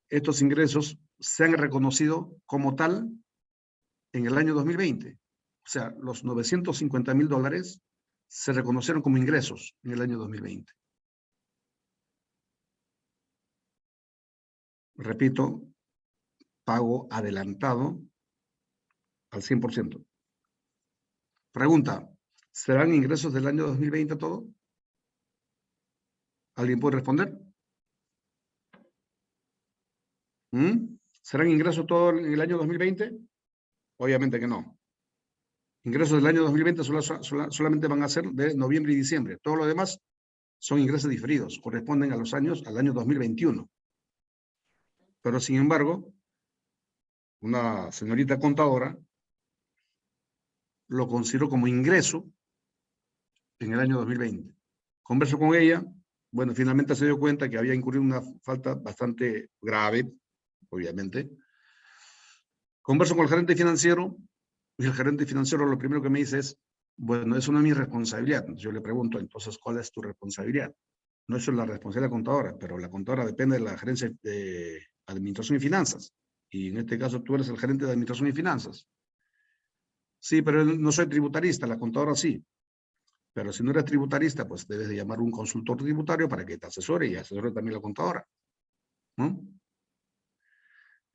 estos ingresos se han reconocido como tal en el año 2020. O sea, los $950,000 se reconocieron como ingresos en el año 2020. Repito, pago adelantado al 100%. Pregunta, ¿serán ingresos del año 2020 todo? ¿Alguien puede responder? ¿Serán ingresos todo en el año 2020? Obviamente que no. Ingresos del año 2020 solamente van a ser de noviembre y diciembre. Todo lo demás son ingresos diferidos, corresponden al año 2021. Pero sin embargo, una señorita contadora lo consideró como ingreso en el año 2020. Converso con ella, bueno, finalmente se dio cuenta que había incurrido una falta bastante grave, obviamente. Converso con el gerente financiero y el gerente financiero lo primero que me dice es, bueno, eso no es mi responsabilidad. Yo le pregunto, entonces, ¿cuál es tu responsabilidad? No, eso es la responsabilidad de la contadora, pero la contadora depende de la gerencia de administración y finanzas. Y en este caso tú eres el gerente de administración y finanzas. Sí, pero no soy tributarista, la contadora sí. Pero si no eres tributarista, pues debes de llamar a un consultor tributario para que te asesore y asesore también la contadora, ¿no?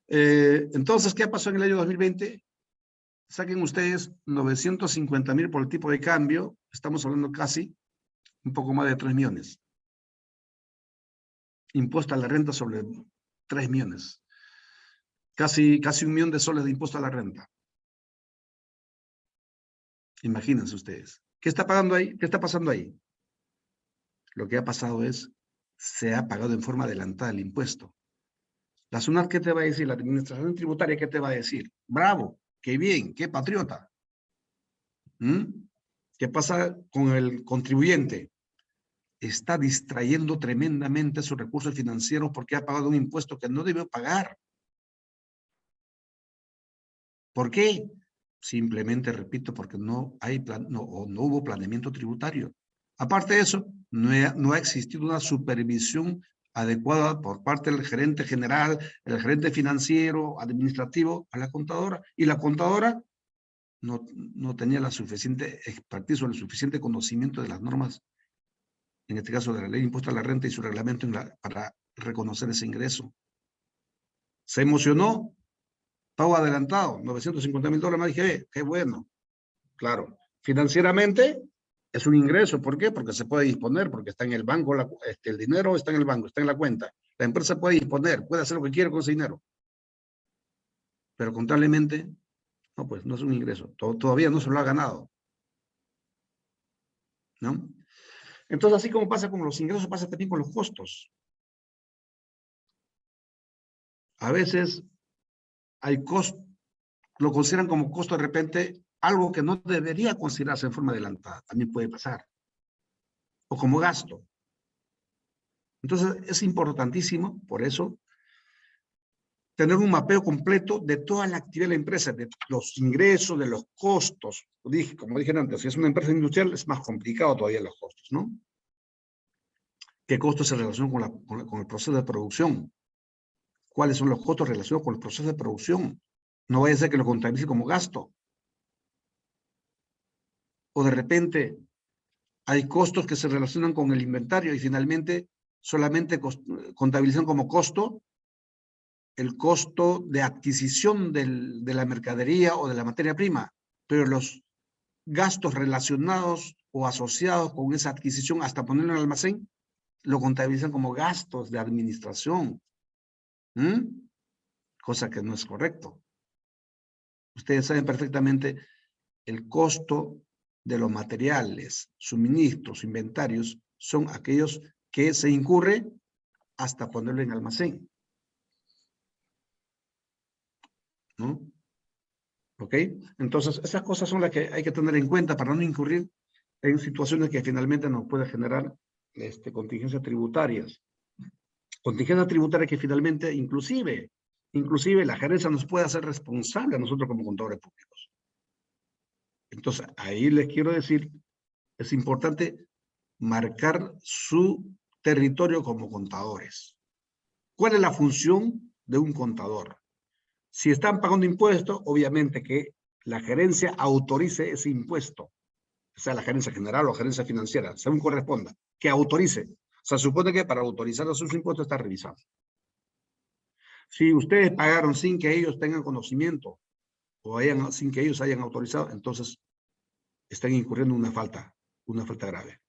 Entonces, ¿qué pasó en el año 2020? Saquen ustedes 950,000 por el tipo de cambio. Estamos hablando casi un poco más de 3 millones. Impuesto a la renta sobre 3 millones. Casi 1 millón de soles de impuesto a la renta. Imagínense ustedes. ¿Qué está pagando ahí? ¿Qué está pasando ahí? Lo que ha pasado es, se ha pagado en forma adelantada el impuesto. La SUNAT, ¿qué te va a decir? La administración tributaria, ¿qué te va a decir? Bravo, qué bien, qué patriota. ¿Qué pasa con el contribuyente? Está distrayendo tremendamente sus recursos financieros porque ha pagado un impuesto que no debió pagar. ¿Por qué? Simplemente, repito, porque no hubo planeamiento tributario. Aparte de eso, no ha existido una supervisión adecuada por parte del gerente general, el gerente financiero, administrativo, a la contadora. Y la contadora no tenía la suficiente expertise o el suficiente conocimiento de las normas, en este caso de la ley de impuesto a la renta y su reglamento para reconocer ese ingreso. Se emocionó, pago adelantado, $950,000, me dije, qué bueno. Claro, financieramente es un ingreso. ¿Por qué? Porque se puede disponer, porque está en el banco, el dinero está en el banco, está en la cuenta. La empresa puede disponer, puede hacer lo que quiera con ese dinero. Pero contablemente, no, pues no es un ingreso. Todavía no se lo ha ganado, ¿no? Entonces, así como pasa con los ingresos, pasa también con los costos. A veces hay costos, lo consideran como costo de repente, algo que no debería considerarse en forma adelantada. También puede pasar. O como gasto. Entonces, es importantísimo, por eso, tener un mapeo completo de toda la actividad de la empresa, de los ingresos, de los costos. Como dije antes, si es una empresa industrial, es más complicado todavía los costos, ¿no? ¿Qué costos se relacionan con el proceso de producción? ¿Cuáles son los costos relacionados con el proceso de producción? No vaya a ser que lo contabilice como gasto. O de repente hay costos que se relacionan con el inventario y finalmente solamente contabilizan como costo el costo de adquisición de la mercadería o de la materia prima, pero los gastos relacionados o asociados con esa adquisición hasta ponerlo en el almacén, lo contabilizan como gastos de administración. Cosa que no es correcto. Ustedes saben perfectamente el costo de los materiales, suministros, inventarios, son aquellos que se incurre hasta ponerlo en almacén. ¿No? ¿Ok? Entonces, esas cosas son las que hay que tener en cuenta para no incurrir en situaciones que finalmente nos pueden generar contingencias tributarias. Contingencias tributarias que finalmente, inclusive la gerencia nos puede hacer responsable a nosotros como contadores públicos. Entonces, ahí les quiero decir, es importante marcar su territorio como contadores. ¿Cuál es la función de un contador? Si están pagando impuestos, obviamente que la gerencia autorice ese impuesto, sea la gerencia general o gerencia financiera, según corresponda, que autorice. O sea, supone que para autorizar sus impuestos está revisando. Si ustedes pagaron sin que ellos tengan conocimiento o sin que ellos hayan autorizado, entonces están incurriendo en una falta grave,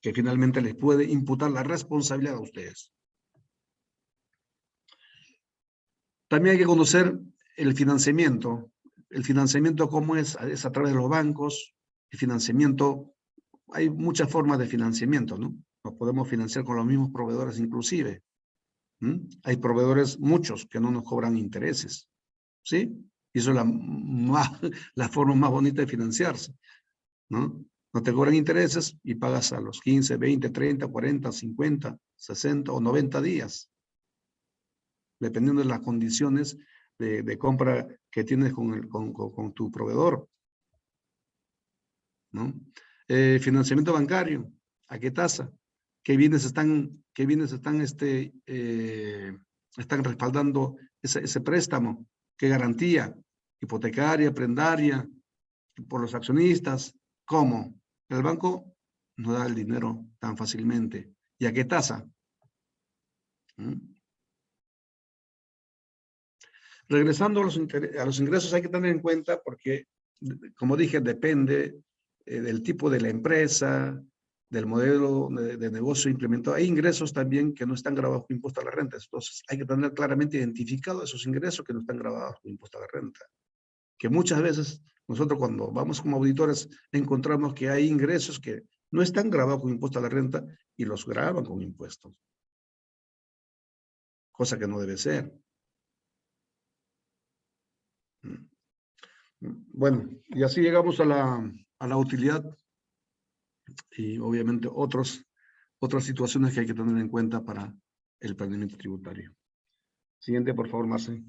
que finalmente les puede imputar la responsabilidad a ustedes. También hay que conocer el financiamiento. El financiamiento, ¿cómo es? Es a través de los bancos. El financiamiento, hay muchas formas de financiamiento, ¿no? Nos podemos financiar con los mismos proveedores inclusive. Hay proveedores, muchos, que no nos cobran intereses, ¿sí? Y eso es la forma más bonita de financiarse, ¿no? No te cobran intereses y pagas a los 15, 20, 30, 40, 50, 60 o 90 días. Dependiendo de las condiciones de compra que tienes con tu proveedor, ¿no? Financiamiento bancario, ¿a qué tasa? ¿Qué bienes están respaldando ese préstamo? ¿Qué garantía? Hipotecaria, prendaria, por los accionistas. ¿Cómo? El banco no da el dinero tan fácilmente. ¿Y a qué tasa? Regresando a los ingresos, hay que tener en cuenta porque, como dije, depende del tipo de la empresa, del modelo de negocio implementado. Hay ingresos también que no están grabados con impuesto a la renta. Entonces, hay que tener claramente identificados esos ingresos que no están grabados con impuesto a la renta. Que muchas veces nosotros cuando vamos como auditores encontramos que hay ingresos que no están grabados con impuesto a la renta y los graban con impuestos. Cosa que no debe ser. Bueno, y así llegamos a la utilidad y obviamente otras situaciones que hay que tener en cuenta para el planeamiento tributario. Siguiente, por favor, Marce.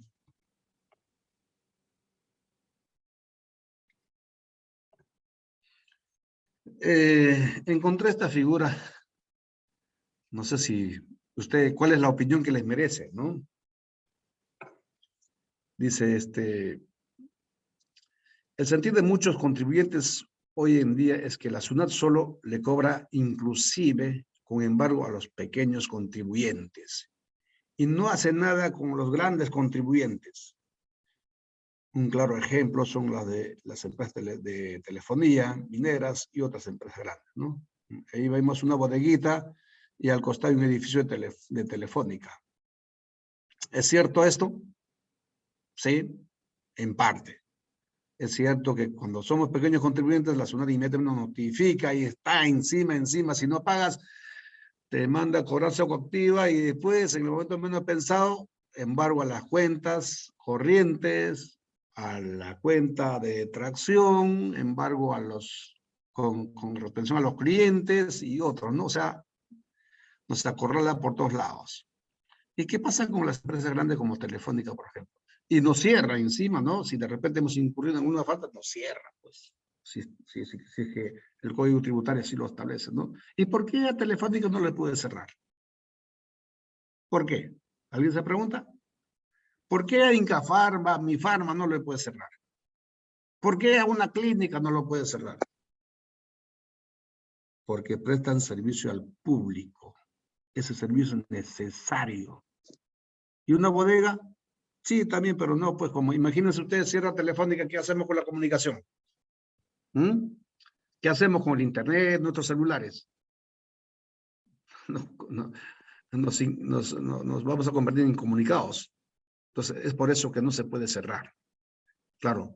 Encontré esta figura, no sé si usted, ¿cuál es la opinión que les merece, no? Dice, el sentir de muchos contribuyentes hoy en día es que la SUNAT solo le cobra inclusive con embargo a los pequeños contribuyentes y no hace nada con los grandes contribuyentes. Un claro ejemplo son las empresas de telefonía, mineras y otras empresas grandes, ¿no? Ahí vemos una bodeguita y al costado hay un edificio de telefónica. ¿Es cierto esto? Sí, en parte. Es cierto que cuando somos pequeños contribuyentes, la SUNAT inmediatamente nos notifica y está encima. Si no pagas, te manda a cobrar coactiva y después, en el momento menos pensado, embargo a las cuentas corrientes, a la cuenta de tracción, embargo a con retención a los clientes y otros, ¿no? O sea, nos acorrala por todos lados. ¿Y qué pasa con las empresas grandes como Telefónica, por ejemplo? Y nos cierra encima, ¿no? Si de repente hemos incurrido en alguna falta, nos cierra, pues. Si es que el Código Tributario así lo establece, ¿no? ¿Y por qué a Telefónica no le puede cerrar? ¿Por qué? ¿Alguien se pregunta? ¿Por qué a Incafarma, Mifarma no le puede cerrar? ¿Por qué a una clínica no lo puede cerrar? Porque prestan servicio al público. Ese servicio es necesario. ¿Y una bodega? Sí, también, pero no, pues como imagínense ustedes, cierra Telefónica, ¿qué hacemos con la comunicación? ¿Qué hacemos con el internet, nuestros celulares? Nos vamos a convertir en incomunicados. Entonces, es por eso que no se puede cerrar. Claro,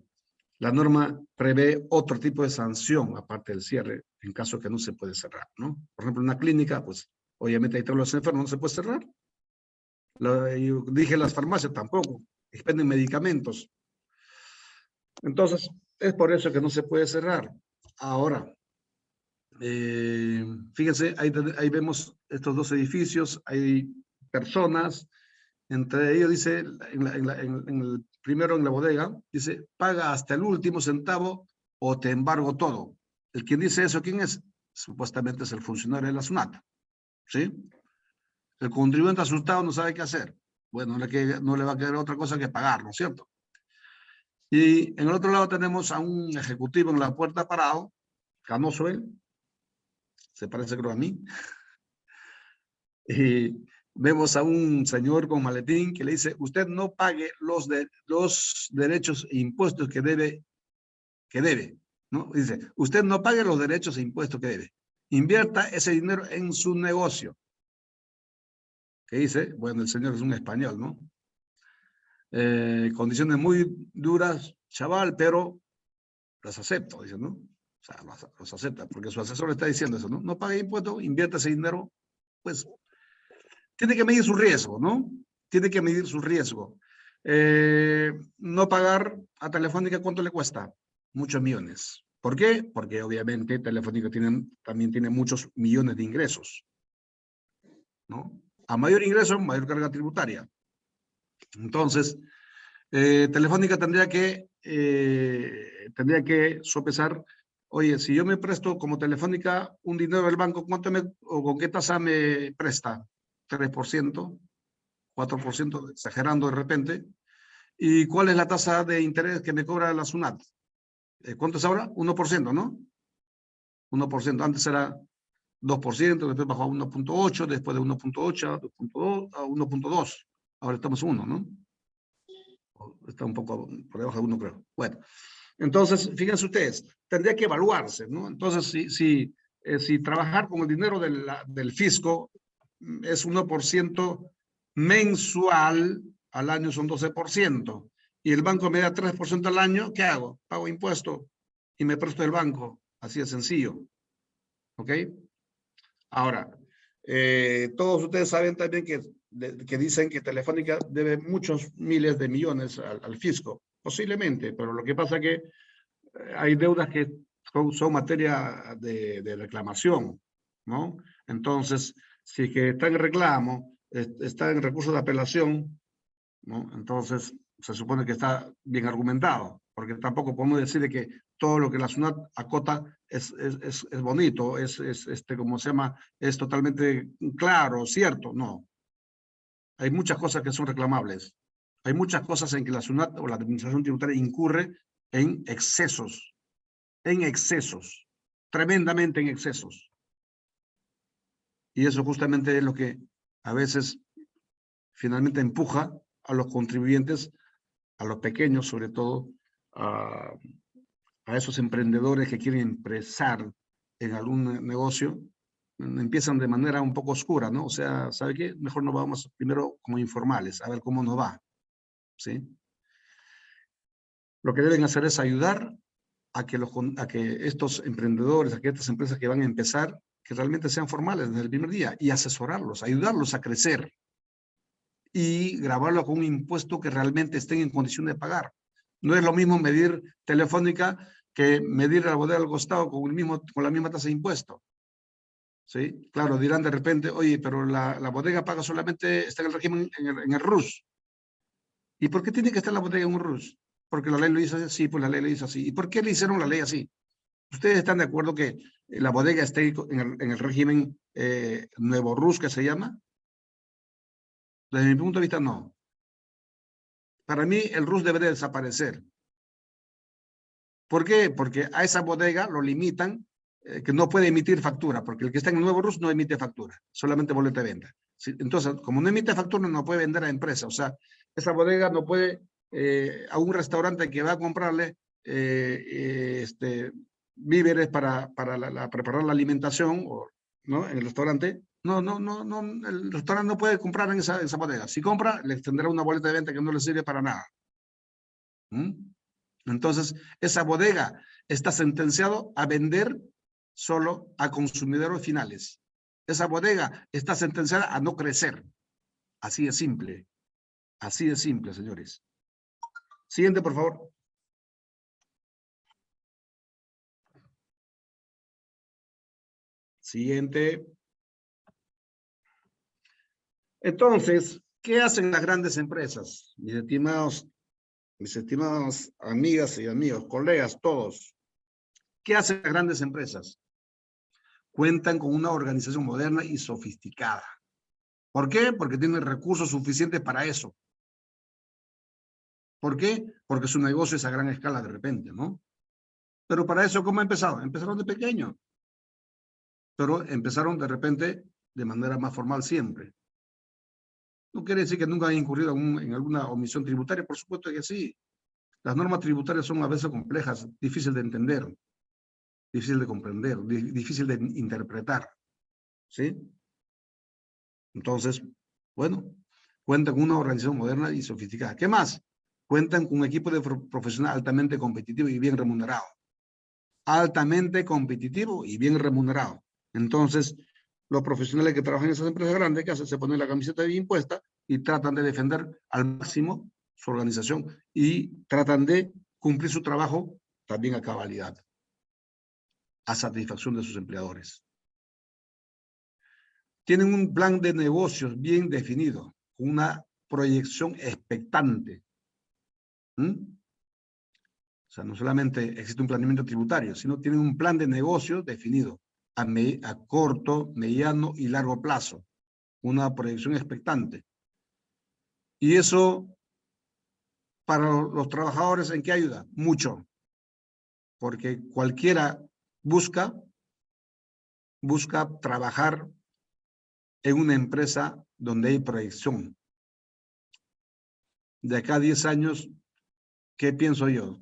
la norma prevé otro tipo de sanción, aparte del cierre, en caso que no se puede cerrar, ¿no? Por ejemplo, una clínica, pues, obviamente hay todos los enfermos, no se puede cerrar. Yo dije las farmacias tampoco, expenden medicamentos. Entonces, es por eso que no se puede cerrar. Ahora, fíjense, ahí vemos estos dos edificios, hay personas, entre ellos dice, en el primero en la bodega, dice, paga hasta el último centavo o te embargo todo. El quien dice eso, ¿quién es? Supuestamente es el funcionario de la SUNAT, ¿sí? El contribuyente asustado no sabe qué hacer. Bueno, no le va a quedar otra cosa que pagar, ¿no es cierto? Y en el otro lado tenemos a un ejecutivo en la puerta parado, canoso él, se parece creo a mí, y vemos a un señor con maletín que le dice, usted no pague los derechos e impuestos que debe, ¿no? Dice, usted no pague los derechos e impuestos que debe. Invierta ese dinero en su negocio. ¿Qué dice? Bueno, el señor es un español, ¿no? Condiciones muy duras, chaval, pero las acepto, dice, ¿no? O sea, los acepta, porque su asesor le está diciendo eso, ¿no? No pague impuestos, invierta ese dinero, pues tiene que medir su riesgo, ¿no? Tiene que medir su riesgo. No pagar a Telefónica, ¿cuánto le cuesta? Muchos millones. ¿Por qué? Porque obviamente Telefónica también tiene muchos millones de ingresos, ¿no? A mayor ingreso, mayor carga tributaria. Entonces, Telefónica tendría que sopesar, oye, si yo me presto como Telefónica un dinero del banco, o con qué tasa me presta? 3%, 4%, exagerando de repente. ¿Y cuál es la tasa de interés que me cobra la SUNAT? ¿Cuánto es ahora? 1%, ¿no? 1%, antes era 2%, después bajó a 1.8, después de 1.8 a 2.2, a 1.2. Ahora estamos en 1, ¿no? Está un poco por debajo de 1, creo. Bueno, entonces, fíjense ustedes, tendría que evaluarse, ¿no? Entonces, si trabajar con el dinero del fisco es 1% mensual, al año son 12%, y el banco me da 3% al año, ¿qué hago? Pago impuesto y me presto del banco. Así de sencillo. ¿Ok? Ahora, todos ustedes saben también que dicen que Telefónica debe muchos miles de millones al fisco. Posiblemente, pero lo que pasa es que hay deudas que son materia de reclamación, ¿no? Entonces, si que está en reclamo, está en recurso de apelación, ¿no? Entonces, se supone que está bien argumentado, porque tampoco podemos decir que todo lo que la SUNAT acota es bonito, como se llama, es totalmente claro, cierto. No. Hay muchas cosas que son reclamables. Hay muchas cosas en que la SUNAT o la Administración Tributaria incurre en excesos, tremendamente en excesos. Y eso justamente es lo que a veces finalmente empuja a los contribuyentes, a los pequeños sobre todo, a esos emprendedores que quieren empresar en algún negocio, empiezan de manera un poco oscura, ¿no? O sea, ¿sabe qué? Mejor nos vamos primero como informales, a ver cómo nos va, ¿sí? Lo que deben hacer es ayudar a que estos emprendedores, a que estas empresas que van a empezar, que realmente sean formales desde el primer día y asesorarlos, ayudarlos a crecer y grabarlo con un impuesto que realmente estén en condición de pagar. No es lo mismo medir Telefónica que medir la bodega al costado con la misma tasa de impuesto. ¿Sí? Claro, dirán de repente, oye, pero la bodega paga solamente, está en el régimen, en el RUS. ¿Y por qué tiene que estar la bodega en un RUS? Porque la ley lo hizo así, pues la ley lo hizo así. ¿Y por qué le hicieron la ley así? ¿Ustedes están de acuerdo que la bodega esté en el régimen nuevo RUS, que se llama? Desde mi punto de vista, no. Para mí, el RUS debería desaparecer. ¿Por qué? Porque a esa bodega lo limitan, que no puede emitir factura, porque el que está en el nuevo RUS no emite factura, solamente boleta de venta. ¿Sí? Entonces, como no emite factura, no puede vender a empresa. O sea, esa bodega no puede, a un restaurante que va a comprarle víveres para preparar la alimentación, ¿no? En el restaurante, no, el restaurante no puede comprar en esa bodega. Si compra, le tendrá una boleta de venta que no le sirve para nada. ¿Mm? Entonces, esa bodega está sentenciado a vender solo a consumidores finales. Esa bodega está sentenciada a no crecer. Así de simple. Así de simple, señores. Siguiente, por favor. Siguiente. Entonces, ¿qué hacen las grandes empresas? Mis estimados amigas y amigos, colegas, todos. ¿Qué hacen las grandes empresas? Cuentan con una organización moderna y sofisticada. ¿Por qué? Porque tienen recursos suficientes para eso. ¿Por qué? Porque su negocio es a gran escala de repente, ¿no? Pero para eso, ¿cómo empezaron? Empezaron de pequeño. Pero empezaron de repente de manera más formal siempre. No quiere decir que nunca han incurrido en alguna omisión tributaria, por supuesto que sí. Las normas tributarias son a veces complejas, difíciles de entender, difícil de comprender, difícil de interpretar. ¿Sí? Entonces, bueno, cuentan con una organización moderna y sofisticada. ¿Qué más? Cuentan con un equipo de profesionales altamente competitivo y bien remunerado. Altamente competitivo y bien remunerado. Entonces, los profesionales que trabajan en esas empresas grandes, ¿qué hacen? Se ponen la camiseta bien impuesta y tratan de defender al máximo su organización y tratan de cumplir su trabajo también a cabalidad, a satisfacción de sus empleadores. Tienen un plan de negocios bien definido, con una proyección expectante. O sea, no solamente existe un planeamiento tributario, sino tienen un plan de negocio definido a corto, mediano y largo plazo. Una proyección expectante. Y eso, para los trabajadores, ¿en qué ayuda? Mucho. Porque cualquiera busca busca trabajar en una empresa donde hay proyección. De acá a 10 años, ¿qué pienso yo?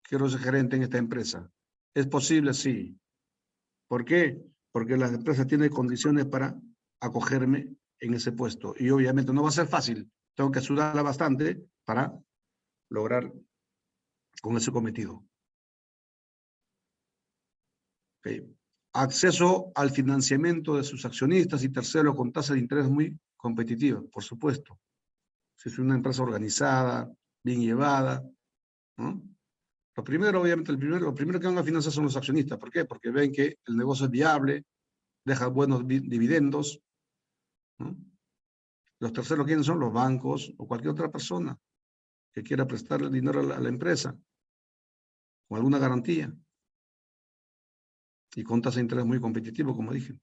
Quiero ser gerente en esta empresa. ¿Es posible? Sí. ¿Por qué? Porque las empresas tienen condiciones para acogerme en ese puesto. Y obviamente no va a ser fácil. Tengo que sudarla bastante para lograr con ese cometido. Okay. Acceso al financiamiento de sus accionistas y tercero con tasa de interés muy competitiva, por supuesto. Si es una empresa organizada, bien llevada, ¿no? Lo primero, obviamente, lo primero que van a financiar son los accionistas. ¿Por qué? Porque ven que el negocio es viable, deja buenos dividendos, ¿no? Los terceros, ¿quiénes son? Los bancos o cualquier otra persona que quiera prestarle dinero a la empresa con alguna garantía y con tasa de interés muy competitivo, como dije.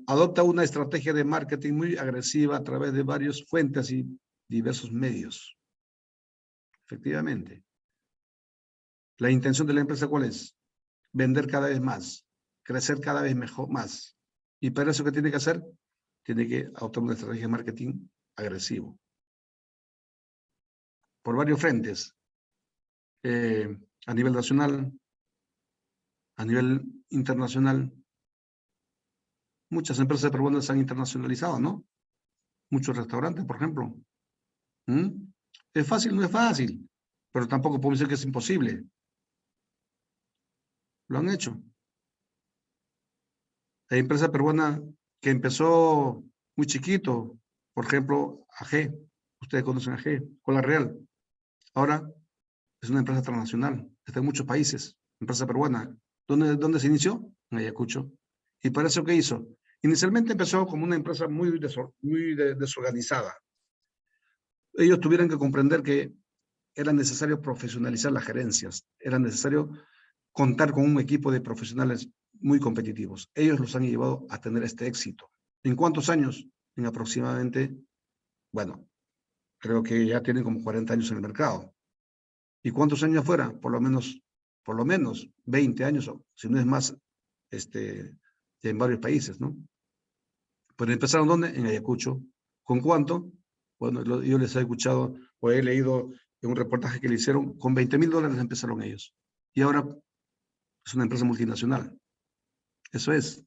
Adopta una estrategia de marketing muy agresiva a través de varias fuentes y diversos medios. Efectivamente. La intención de la empresa, ¿cuál es? Vender cada vez más, crecer cada vez mejor, más. ¿Y para eso qué tiene que hacer? Tiene que adoptar una estrategia de marketing agresivo. Por varios frentes. A nivel nacional, a nivel internacional. Muchas empresas peruanas se han internacionalizado, ¿no? Muchos restaurantes, por ejemplo. ¿Es fácil? No es fácil. Pero tampoco podemos decir que es imposible. Lo han hecho. Hay empresa peruana que empezó muy chiquito. Por ejemplo, AG. Ustedes conocen AG, Cola Real. Ahora es una empresa transnacional. Está en muchos países. Empresa peruana. ¿Dónde se inició? En Ayacucho. ¿Y para eso qué hizo? Inicialmente empezó como una empresa muy desorganizada. Ellos tuvieron que comprender que era necesario profesionalizar las gerencias. Era necesario contar con un equipo de profesionales muy competitivos. Ellos los han llevado a tener este éxito. ¿En cuántos años? En aproximadamente, bueno, creo que ya tienen como 40 años en el mercado. ¿Y cuántos años afuera? Por lo menos 20 años, si no es más, en varios países, ¿no? Pero empezaron ¿dónde? En Ayacucho. ¿Con cuánto? Bueno, yo les he escuchado o he leído en un reportaje que le hicieron, con $20,000 empezaron ellos. Y ahora es una empresa multinacional. Eso es.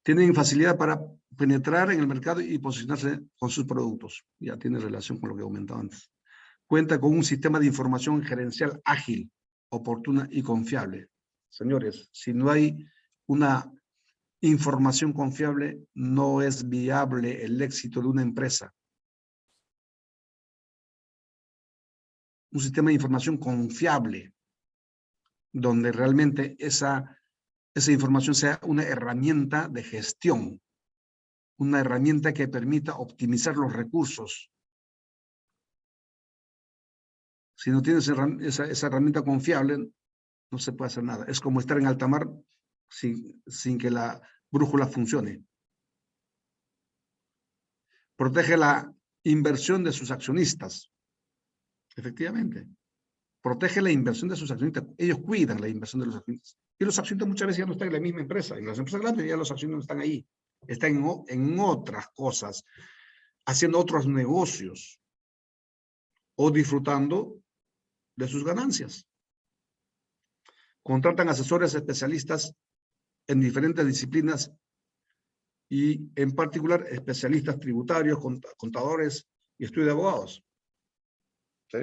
Tienen facilidad para penetrar en el mercado y posicionarse con sus productos. Ya tiene relación con lo que comentaba antes. Cuenta con un sistema de información gerencial ágil, oportuna y confiable. Señores, si no hay una información confiable, no es viable el éxito de una empresa. Un sistema de información confiable, donde realmente esa información sea una herramienta de gestión, una herramienta que permita optimizar los recursos. Si no tienes esa herramienta confiable, no se puede hacer nada. Es como estar en alta mar sin que la brújula funcione. Protege la inversión de sus accionistas. Efectivamente. Protege la inversión de sus accionistas. Ellos cuidan la inversión de los accionistas. Y los accionistas muchas veces ya no están en la misma empresa. En las empresas grandes ya los accionistas no están ahí. Están en otras cosas, haciendo otros negocios o disfrutando de sus ganancias. Contratan asesores especialistas en diferentes disciplinas y en particular especialistas tributarios, contadores y estudio de abogados. ¿Sí?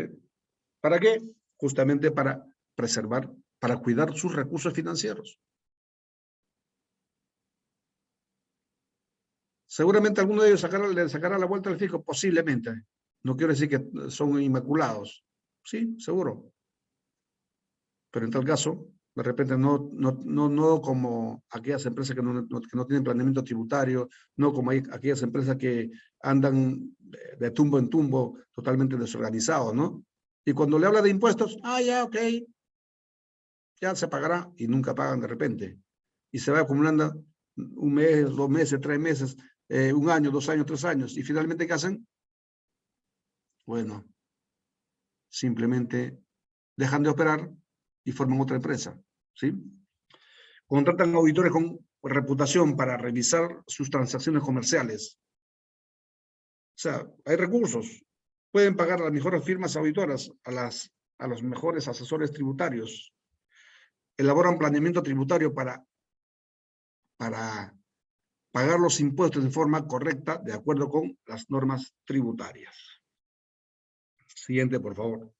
¿Para qué? Justamente para preservar, para cuidar sus recursos financieros. Seguramente alguno de ellos le sacará la vuelta al fisco, posiblemente. No quiero decir que son inmaculados. Sí, seguro. Pero en tal caso, de repente no como aquellas empresas que no tienen planeamiento tributario, no como aquellas empresas que andan de tumbo en tumbo totalmente desorganizados, ¿no? Y cuando le habla de impuestos, ya, ok, ya se pagará, y nunca pagan de repente. Y se va acumulando 1 mes, 2 meses, 3 meses, 1 año, 2 años, 3 años. Y finalmente, ¿qué hacen? Bueno, simplemente dejan de operar y forman otra empresa, ¿sí? Contratan auditores con reputación para revisar sus transacciones comerciales. O sea, hay recursos. Pueden pagar a las mejores firmas auditoras, a los mejores asesores tributarios. Elaboran planeamiento tributario para pagar los impuestos de forma correcta, de acuerdo con las normas tributarias. Siguiente, por favor.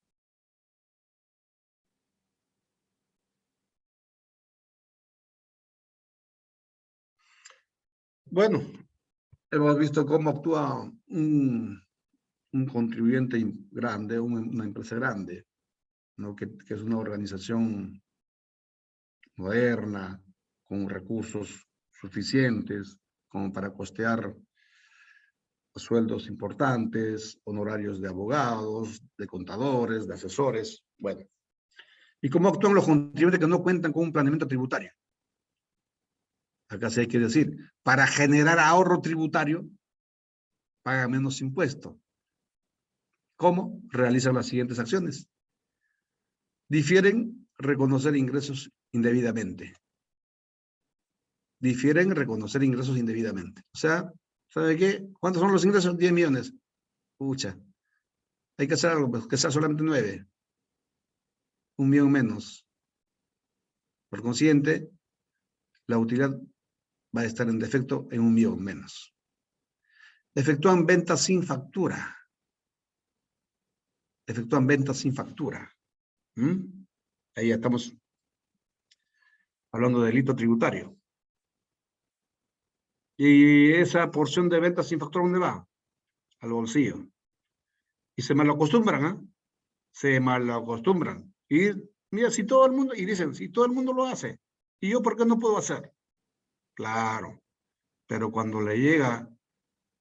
Bueno, hemos visto cómo actúa un contribuyente grande, una empresa grande, ¿no? que es una organización moderna, con recursos suficientes como para costear sueldos importantes, honorarios de abogados, de contadores, de asesores, bueno. ¿Y cómo actúan los contribuyentes que no cuentan con un planeamiento tributario? Acá sí hay que decir, para generar ahorro tributario, paga menos impuesto. ¿Cómo? Realizan las siguientes acciones. Difieren reconocer ingresos indebidamente. Difieren reconocer ingresos indebidamente. O sea, ¿sabe qué? ¿Cuántos son los ingresos? 10 millones. Pucha, hay que hacer algo, pues, que sea solamente 9. 1 millón menos. Por consiguiente, la utilidad va a estar en defecto en 1 millón menos. Efectúan ventas sin factura. Efectúan ventas sin factura. Ahí ya estamos hablando de delito tributario. ¿Y esa porción de ventas sin factura dónde va? Al bolsillo. Y se malacostumbran, ¿eh? Se malacostumbran. Y mira, si todo el mundo, y dicen, si todo el mundo lo hace, ¿y yo por qué no puedo hacer? Claro, pero cuando le llega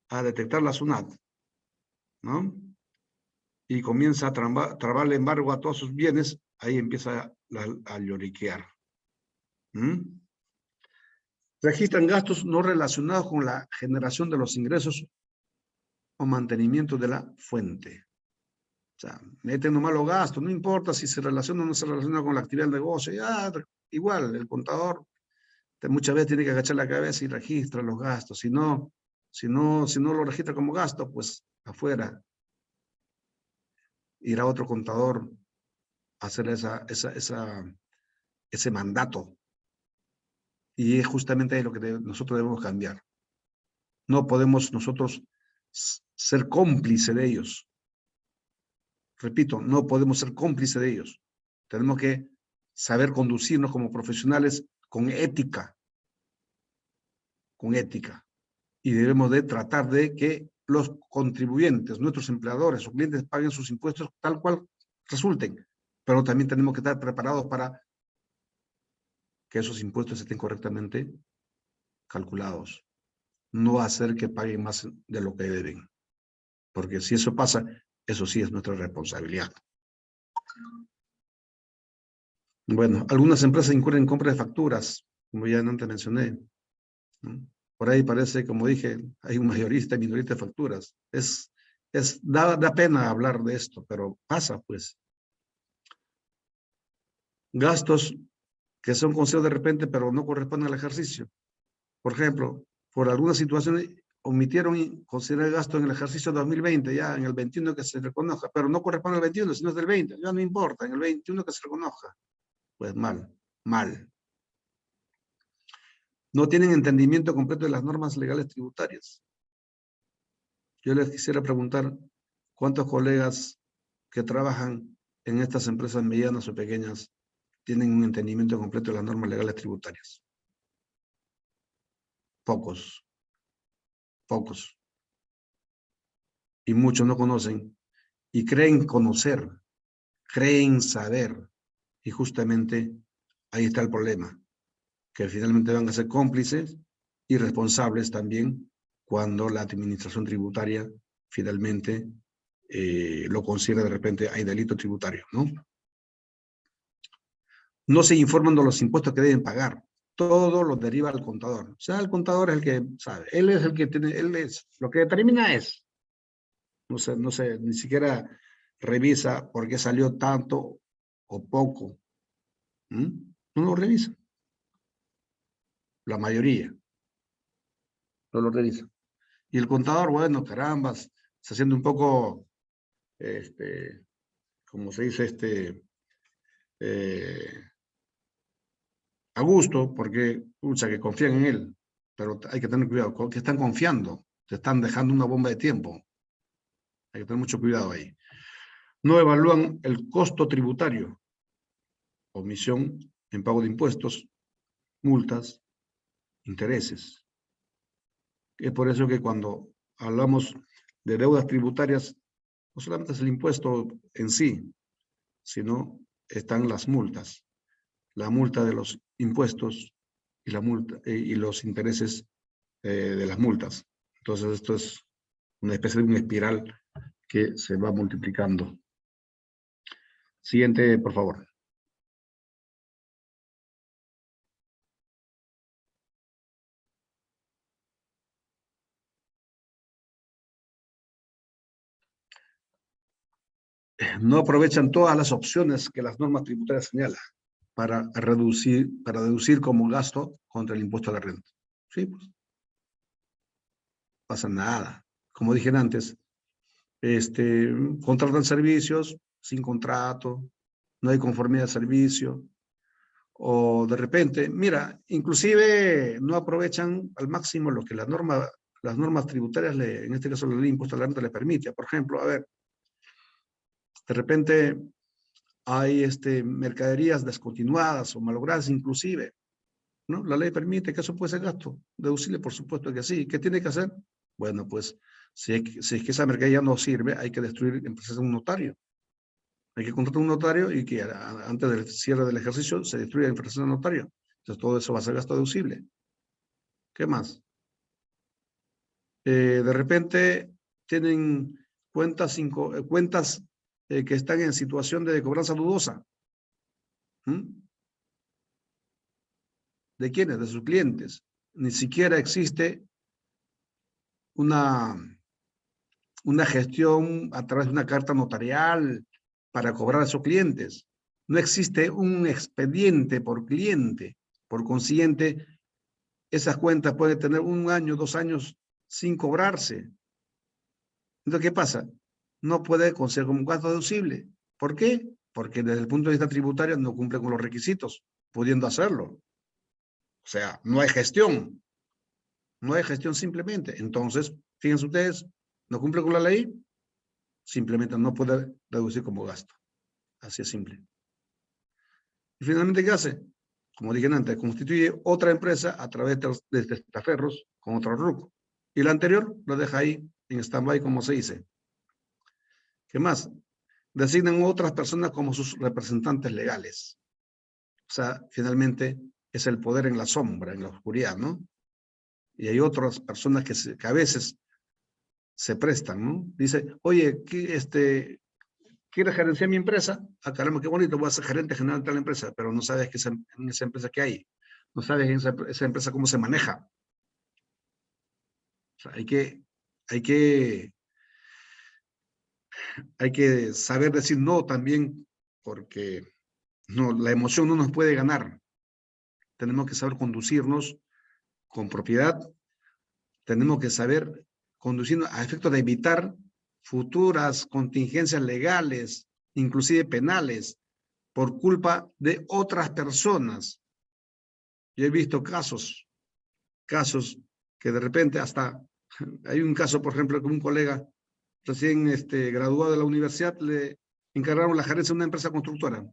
a detectar la SUNAT, ¿no? Y comienza a trabarle embargo a todos sus bienes, ahí empieza a lloriquear. Registran gastos no relacionados con la generación de los ingresos o mantenimiento de la fuente. O sea, meten nomás los gastos, no importa si se relaciona o no se relaciona con la actividad del negocio, ya, igual, el contador muchas veces tiene que agachar la cabeza y registra los gastos, si no lo registra como gasto, pues afuera irá otro contador a hacer ese mandato. Y es justamente ahí lo que nosotros debemos cambiar. No podemos nosotros ser cómplice de ellos. Repito, no podemos ser cómplice de ellos. Tenemos que saber conducirnos como profesionales con ética. Con ética. Y debemos de tratar de que los contribuyentes, nuestros empleadores o clientes paguen sus impuestos tal cual resulten. Pero también tenemos que estar preparados para que esos impuestos estén correctamente calculados. No hacer que paguen más de lo que deben. Porque si eso pasa, eso sí es nuestra responsabilidad. Bueno, algunas empresas incurren en compra de facturas, como ya antes mencioné, ¿no? Por ahí parece, como dije, hay un mayorista y minorista de facturas. Da pena hablar de esto, pero pasa, pues. Gastos que son considerados de repente, pero no corresponden al ejercicio. Por ejemplo, por algunas situaciones omitieron considerar el gasto en el ejercicio 2020, ya en el 21 que se reconozca, pero no corresponde al 21, sino es del 20, ya no importa, en el 21 que se reconozca. Pues mal. No tienen entendimiento completo de las normas legales tributarias. Yo les quisiera preguntar, ¿cuántos colegas que trabajan en estas empresas medianas o pequeñas tienen un entendimiento completo de las normas legales tributarias? Pocos. Y muchos no conocen y creen conocer, creen saber. Y justamente ahí está el problema, que finalmente van a ser cómplices y responsables también cuando la administración tributaria finalmente lo considera de repente hay delito tributario, ¿no? No se informan de los impuestos que deben pagar. Todo lo deriva al contador. O sea, el contador es el que sabe. Él es el que tiene, lo que determina es. No sé, ni siquiera revisa por qué salió tanto o poco. No lo revisan. La mayoría no lo revisan. Y el contador, bueno, carambas, está haciendo un poco, como se dice, a gusto, porque, pucha, que confían en él. Pero hay que tener cuidado, que están confiando, te están dejando una bomba de tiempo. Hay que tener mucho cuidado ahí. No evalúan el costo tributario, omisión en pago de impuestos, multas, intereses. Es por eso que cuando hablamos de deudas tributarias, no solamente es el impuesto en sí, sino están las multas. La multa de los impuestos y, la multa, y los intereses de las multas. Entonces esto es una especie de una espiral que se va multiplicando. Siguiente, por favor. No aprovechan todas las opciones que las normas tributarias señalan para deducir como gasto contra el impuesto a la renta. Sí, pues. Pasa nada. Como dije antes, contratan servicios sin contrato, no hay conformidad de servicio, o de repente, mira, inclusive no aprovechan al máximo lo que las normas tributarias, en este caso la ley de impuesto a la renta, le permite. Por ejemplo, a ver, de repente hay mercaderías descontinuadas o malogradas inclusive, ¿no? La ley permite que eso puede ser gasto deducible, por supuesto que sí. ¿Qué tiene que hacer? Bueno, pues si es que esa mercadería no sirve, hay que destruir en presencia de un notario. Hay que contratar un notario y que antes del cierre del ejercicio se destruya en presencia del notario. Entonces todo eso va a ser gasto deducible. ¿Qué más? De repente tienen cuentas que están en situación de cobranza dudosa. ¿De quiénes? De sus clientes. Ni siquiera existe una gestión a través de una carta notarial para cobrar a esos clientes. No existe un expediente por cliente. Por consiguiente, esas cuentas pueden tener 1 año, 2 años sin cobrarse. Entonces, ¿qué pasa? No puede ser como un gasto deducible. ¿Por qué? Porque desde el punto de vista tributario no cumple con los requisitos, pudiendo hacerlo. O sea, no hay gestión. No hay gestión simplemente. Entonces, fíjense ustedes, no cumple con la ley, simplemente no puede deducir como gasto. Así es simple. Y finalmente, ¿qué hace? Como dije antes, constituye otra empresa a través de testaferros con otro RUC. Y la anterior lo deja ahí en stand-by, como se dice. ¿Qué más? Designan otras personas como sus representantes legales. O sea, finalmente es el poder en la sombra, en la oscuridad, ¿no? Y hay otras personas que a veces se prestan, ¿no? Dice, oye, ¿quieres gerenciar mi empresa? Ah, caramba, qué bonito, voy a ser gerente general de tal empresa, pero no sabes en esa empresa qué hay. No sabes en esa empresa cómo se maneja. O sea, hay que saber decir no también, porque no, la emoción no nos puede ganar. Tenemos que saber conducirnos con propiedad. Tenemos que saber conducirnos a efecto de evitar futuras contingencias legales, inclusive penales, por culpa de otras personas. Yo he visto casos que de repente hasta, hay un caso, por ejemplo, que un colega recién graduado de la universidad le encargaron la gerencia de una empresa constructora.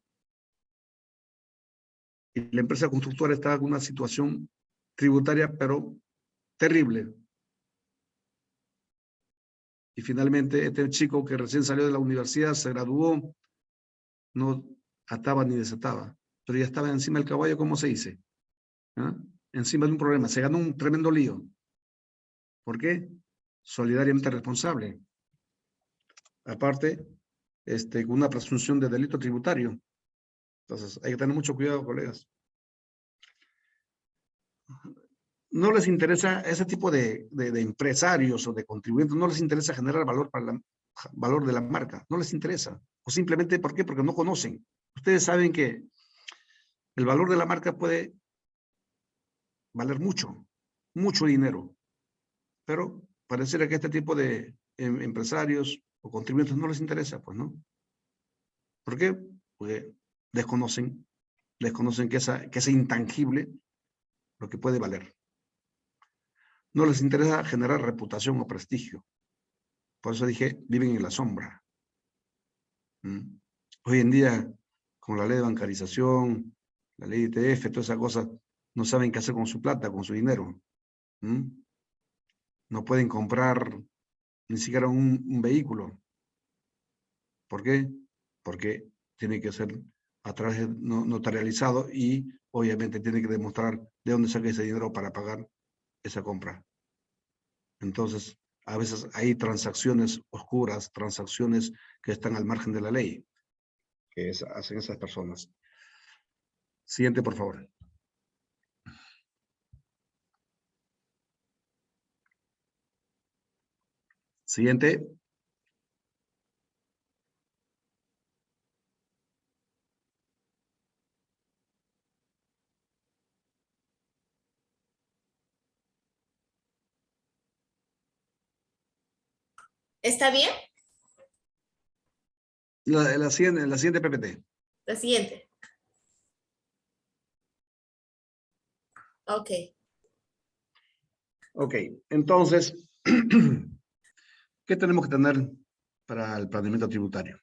Y la empresa constructora estaba en una situación tributaria, pero terrible. Y finalmente este chico que recién salió de la universidad, se graduó, no ataba ni desataba, pero ya estaba encima del caballo, ¿cómo se dice? ¿Ah? Encima de un problema, se ganó un tremendo lío. ¿Por qué? Solidariamente responsable. Aparte, con una presunción de delito tributario. Entonces, hay que tener mucho cuidado, colegas. No les interesa ese tipo de empresarios o de contribuyentes, no les interesa generar valor para valor de la marca, no les interesa. O simplemente, ¿por qué? Porque no conocen. Ustedes saben que El valor de la marca puede valer mucho, mucho dinero, pero pareciera que este tipo de empresarios o contribuyentes no les interesa, pues, ¿no? ¿Por qué? Porque desconocen que ese intangible lo que puede valer. No les interesa generar reputación o prestigio. Por eso dije, viven en la sombra. Hoy en día, con la ley de bancarización, la ley de ITF, todas esas cosas, no saben qué hacer con su plata, con su dinero. No pueden comprar ni siquiera un vehículo. ¿Por qué? Porque tiene que ser a través de notarializado y obviamente tiene que demostrar de dónde saca ese dinero para pagar esa compra. Entonces, a veces hay transacciones oscuras, transacciones que están al margen de la ley, que hacen esas personas. Siguiente, por favor. Siguiente. ¿Está bien? La siguiente PPT. La siguiente. Ok. Ok, entonces, ¿qué tenemos que tener para el planeamiento tributario?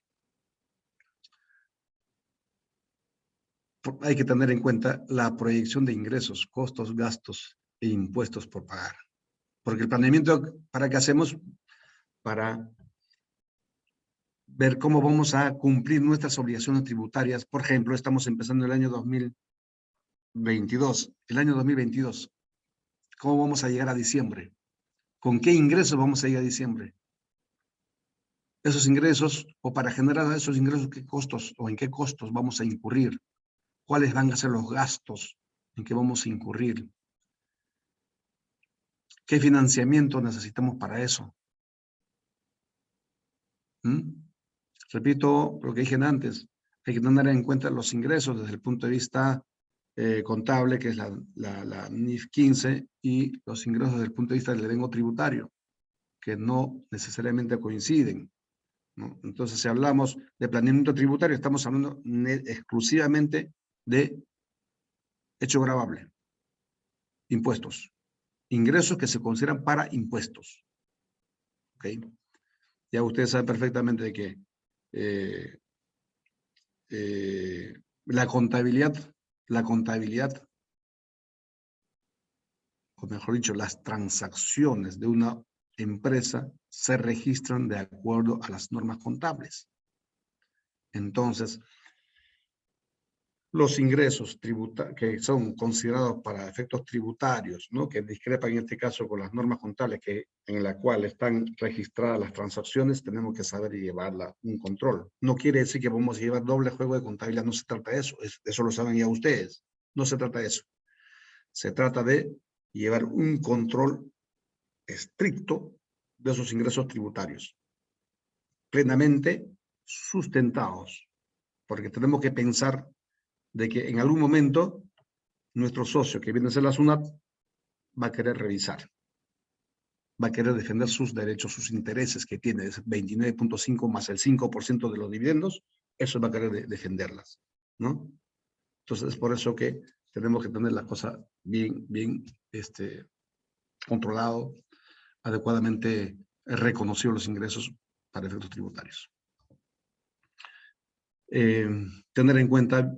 Hay que tener en cuenta la proyección de ingresos, costos, gastos e impuestos por pagar. Porque el planeamiento, ¿para qué hacemos? Para ver cómo vamos a cumplir nuestras obligaciones tributarias. Por ejemplo, estamos empezando el año 2022. El año 2022. ¿Cómo vamos a llegar a diciembre? ¿Con qué ingresos vamos a llegar a diciembre? Esos ingresos, o para generar esos ingresos, ¿qué costos o en qué costos vamos a incurrir? ¿Cuáles van a ser los gastos en que vamos a incurrir? ¿Qué financiamiento necesitamos para eso? Repito lo que dije antes, hay que tener en cuenta los ingresos desde el punto de vista contable, que es la NIF 15, y los ingresos desde el punto de vista del devengo tributario, que no necesariamente coinciden, ¿no? Entonces, si hablamos de planeamiento tributario, estamos hablando exclusivamente de hecho gravable, impuestos, ingresos que se consideran para impuestos. ¿Ok? Ya ustedes saben perfectamente de que la contabilidad, o mejor dicho, las transacciones de una empresa se registran de acuerdo a las normas contables. Entonces, los ingresos que son considerados para efectos tributarios, ¿no? Que discrepan en este caso con las normas contables en la cual están registradas las transacciones, tenemos que saber llevarla un control. No quiere decir que vamos a llevar doble juego de contabilidad, no se trata de eso, eso lo saben ya ustedes, no se trata de eso. Se trata de llevar un control estricto de esos ingresos tributarios, plenamente sustentados, porque tenemos que pensar de que en algún momento nuestro socio, que viene a ser la SUNAT, va a querer revisar, va a querer defender sus derechos, sus intereses que tiene, es 29.5 más el 5% de los dividendos, eso va a querer defenderlas, ¿no? Entonces, es por eso que tenemos que tener la cosa bien controlado, adecuadamente reconocidos los ingresos para efectos tributarios. Tener en cuenta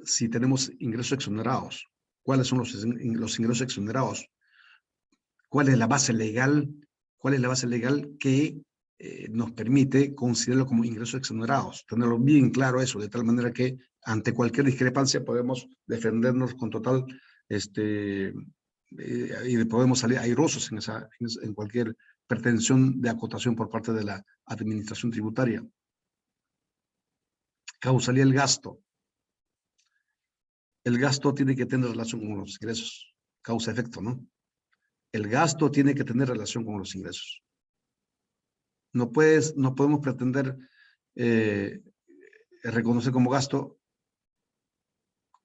si tenemos ingresos exonerados, cuáles son los ingresos exonerados, cuál es la base legal, que nos permite considerarlo como ingresos exonerados, tenerlo bien claro eso, de tal manera que ante cualquier discrepancia podemos defendernos con total, y podemos salir airosos en cualquier pretensión de acotación por parte de la administración tributaria. Causalía el gasto. El gasto tiene que tener relación con los ingresos, causa-efecto, ¿no? El gasto tiene que tener relación con los ingresos. No podemos pretender reconocer como gasto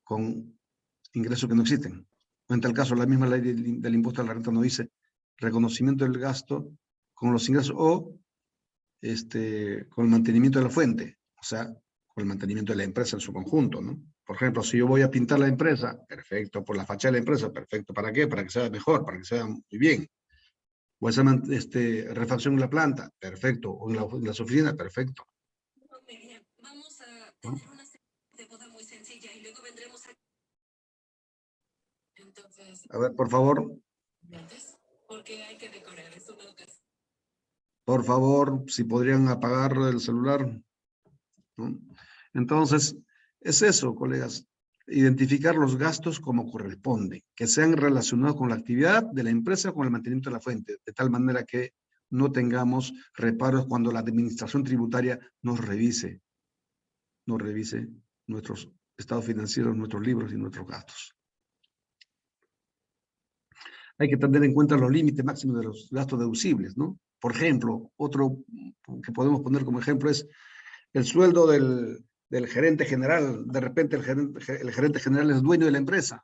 con ingresos que no existen. O en tal caso, la misma ley del impuesto a la renta nos dice reconocimiento del gasto con los ingresos o con el mantenimiento de la fuente, o sea, con el mantenimiento de la empresa en su conjunto, ¿no? Por ejemplo, si yo voy a pintar la empresa, perfecto, por la fachada de la empresa, perfecto, ¿para qué? Para que sea mejor, para que sea muy bien. Voy a hacer refacción en la planta, perfecto, o en las oficinas, perfecto. Miriam, vamos a ¿No? tener una de boda muy sencilla y luego vendremos a... Entonces, A ver, por favor, porque hay que decorar, es una ocasión. por favor, si podrían apagar el celular, ¿no? Entonces, es eso, colegas, identificar los gastos como corresponde, que sean relacionados con la actividad de la empresa o con el mantenimiento de la fuente, de tal manera que no tengamos reparos cuando la administración tributaria nos revise nuestros estados financieros, nuestros libros y nuestros gastos. Hay que tener en cuenta los límites máximos de los gastos deducibles, ¿no? Por ejemplo, otro que podemos poner como ejemplo es el sueldo del gerente general. De repente el gerente general es dueño de la empresa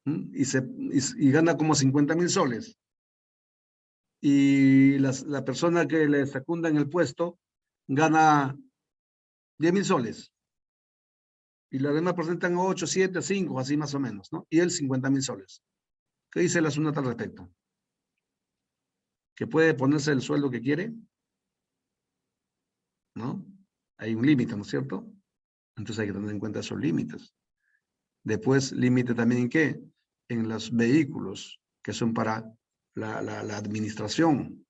y gana como 50.000 soles. Y la persona que le secunda en el puesto gana 10.000 soles. Y los demás presentan 8, 7, 5, así más o menos, ¿no? Y él 50.000 soles. ¿Qué dice la SUNAT al respecto? ¿Que puede ponerse el sueldo que quiere? ¿No? Hay un límite, ¿no es cierto? Entonces hay que tener en cuenta esos límites. Después, límite también en qué? En los vehículos, que son para la administración.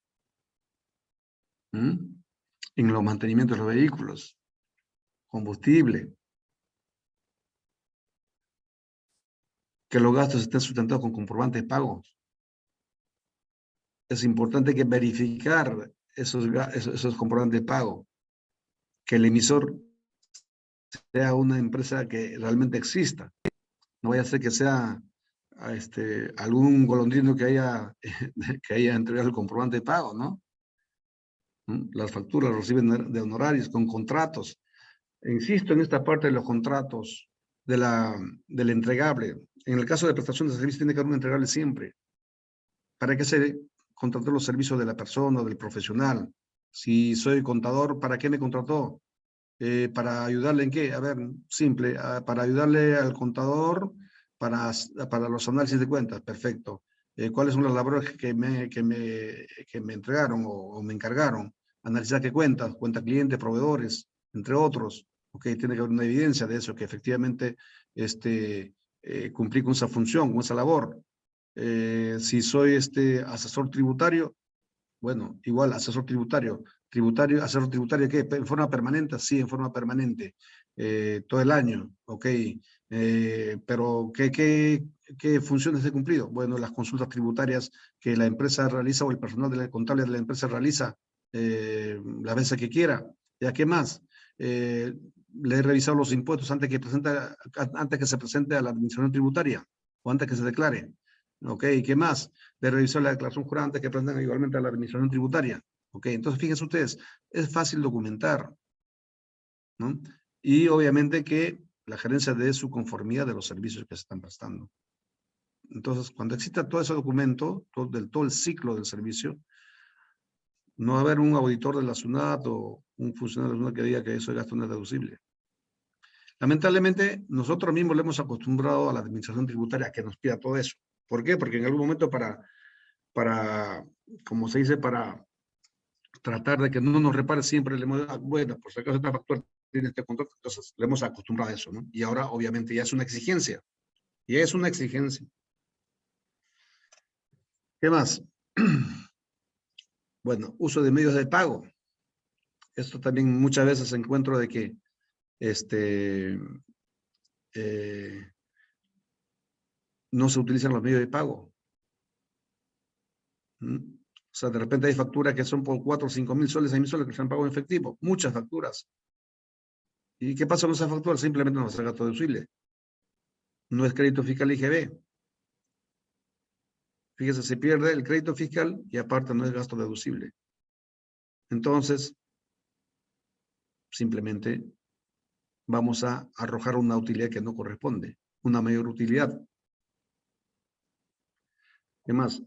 En los mantenimientos de los vehículos. Combustible. Que los gastos estén sustentados con comprobantes de pagos. Es importante que verificar esos comprobantes de pago. Que el emisor sea una empresa que realmente exista. No vaya a ser que sea algún golondrino que haya entregado el comprobante de pago, ¿no? Las facturas reciben de honorarios con contratos. Insisto en esta parte de los contratos del entregable. En el caso de prestación de servicios tiene que haber un entregable siempre. ¿Para qué se contrató los servicios de la persona o del profesional? Si soy contador, ¿para qué me contrató? ¿Para ayudarle en qué? A ver, simple, para ayudarle al contador para los análisis de cuentas, perfecto. ¿Cuáles son las labores que me entregaron o me encargaron? Analizar qué cuentas, cuenta clientes, proveedores, entre otros. Ok, tiene que haber una evidencia de eso, que efectivamente cumplí con esa función, con esa labor. Si soy asesor tributario, bueno, igual, asesor tributario. ¿Asesor tributario qué? ¿En forma permanente? Sí, en forma permanente. Todo el año, ok. Pero ¿qué funciones he cumplido? Bueno, las consultas tributarias que la empresa realiza o el personal contable de la empresa realiza las veces que quiera. ¿Ya qué más? Le he revisado los impuestos antes que se presente a la administración tributaria o antes que se declare. Ok, ¿qué más? De revisar la declaración jurada antes que presentan igualmente a la administración tributaria. Ok, entonces fíjense ustedes, es fácil documentar, ¿no? Y obviamente que la gerencia dé su conformidad de los servicios que se están prestando. Entonces, cuando exista todo ese documento, todo el ciclo del servicio, no va a haber un auditor de la SUNAT o un funcionario de la SUNAT que diga que eso es gasto no deducible. Lamentablemente, nosotros mismos le hemos acostumbrado a la administración tributaria a que nos pida todo eso. ¿Por qué? Porque en algún momento como se dice, para tratar de que no nos repare siempre, le hemos bueno, por si acaso esta factura tiene este contrato, entonces le hemos acostumbrado a eso, ¿no? Y ahora obviamente ya es una exigencia, ya es una exigencia. ¿Qué más? Bueno, uso de medios de pago. Esto también muchas veces encuentro de que no se utilizan los medios de pago. O sea, de repente hay facturas que son por 4 o 5 mil soles, 6 mil soles que se han pagado en efectivo. Muchas facturas. ¿Y qué pasa con esa factura? Simplemente no se gasto deducible. No es crédito fiscal IGB. Fíjese, se pierde el crédito fiscal y aparte no es gasto deducible. Entonces, simplemente vamos a arrojar una utilidad que no corresponde, una mayor utilidad. ¿Qué más?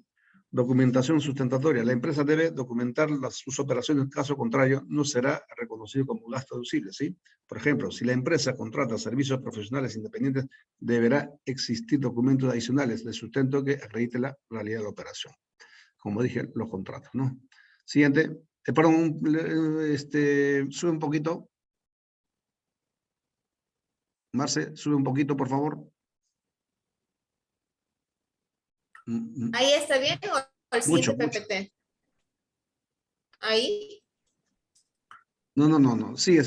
Documentación sustentatoria. La empresa debe documentar sus operaciones, caso contrario, no será reconocido como gasto deducible, ¿sí? Por ejemplo, si la empresa contrata servicios profesionales independientes, deberá existir documentos adicionales de sustento que acredite la realidad de la operación. Como dije, los contratos, ¿no? Siguiente. Perdón, sube un poquito. Marce, sube un poquito, por favor. ¿Ahí está bien o el Mucho, siguiente mucho. PPT? Ahí. No. Sigue,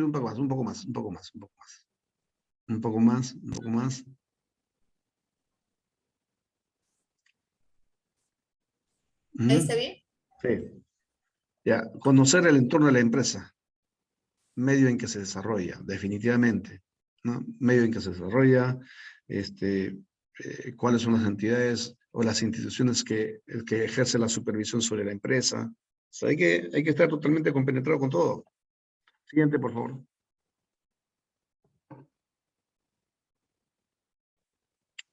un poco más, un poco más. Un poco más. ¿Ahí está bien? Sí. Ya, conocer el entorno de la empresa, medio en que se desarrolla, definitivamente, ¿no? Medio en que se desarrolla, cuáles son las entidades o las instituciones que ejercen la supervisión sobre la empresa. O sea, hay que estar totalmente compenetrado con todo. Siguiente, por favor.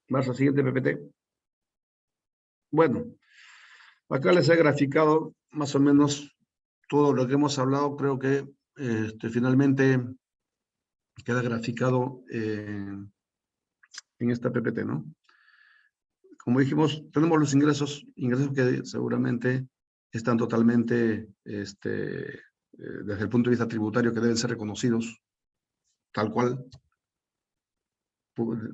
Marzo, siguiente PPT. Bueno, acá les he graficado más o menos todo lo que hemos hablado. Creo que finalmente queda graficado en esta PPT, ¿no? Como dijimos, tenemos los ingresos que seguramente están totalmente, desde el punto de vista tributario, que deben ser reconocidos, tal cual.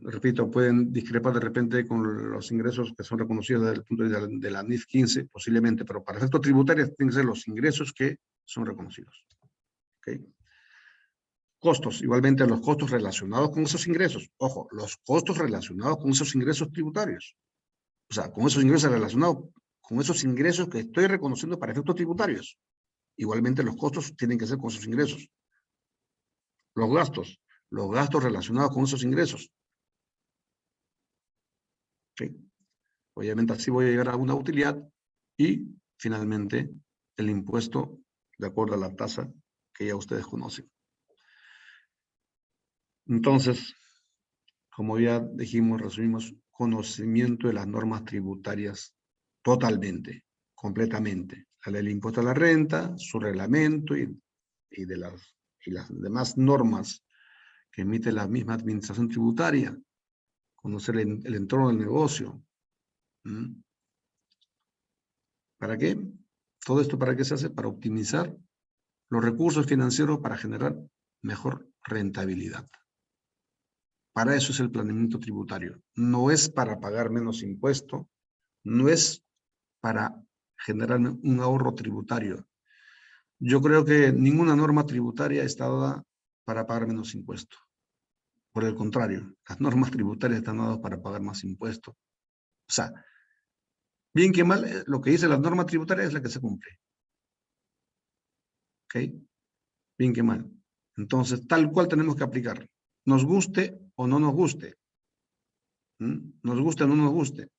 Repito, pueden discrepar de repente con los ingresos que son reconocidos desde el punto de vista de la NIF 15, posiblemente, pero para efectos tributarios tienen que ser los ingresos que son reconocidos. ¿Okay? Costos, igualmente los costos relacionados con esos ingresos. Ojo, los costos relacionados con esos ingresos tributarios. O sea, con esos ingresos relacionados, con esos ingresos que estoy reconociendo para efectos tributarios. Igualmente los costos tienen que ser con esos ingresos. Los gastos relacionados con esos ingresos. ¿Sí? Obviamente así voy a llegar a una utilidad y finalmente el impuesto de acuerdo a la tasa que ya ustedes conocen. Entonces, como ya dijimos, resumimos, conocimiento de las normas tributarias totalmente, completamente. La ley del impuesto a la renta, su reglamento y las demás normas que emite la misma administración tributaria. Conocer el entorno del negocio. ¿Para qué? Todo esto, ¿para qué se hace? Para optimizar los recursos financieros para generar mejor rentabilidad. Para eso es el planeamiento tributario. No es para pagar menos impuesto, no es para generar un ahorro tributario. Yo creo que ninguna norma tributaria está dada para pagar menos impuesto. Por el contrario, las normas tributarias están dadas para pagar más impuesto. O sea, bien que mal, lo que dice la norma tributaria es la que se cumple. ¿Ok? Bien que mal. Entonces, tal cual tenemos que aplicar. Nos guste o no nos guste. Nos guste o no nos guste.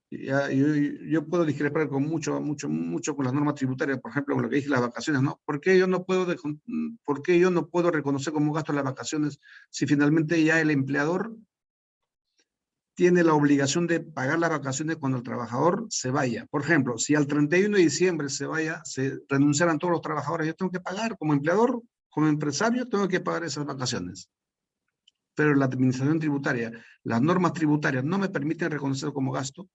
Yo puedo discrepar con mucho con las normas tributarias, por ejemplo, con lo que dije las vacaciones, ¿no? ¿Por qué yo no puedo reconocer como gasto las vacaciones si finalmente ya el empleador tiene la obligación de pagar las vacaciones cuando el trabajador se vaya? Por ejemplo, si al 31 de diciembre se renunciaran todos los trabajadores, yo tengo que pagar como empleador, como empresario, tengo que pagar esas vacaciones. Pero la administración tributaria, las normas tributarias no me permiten reconocer como gasto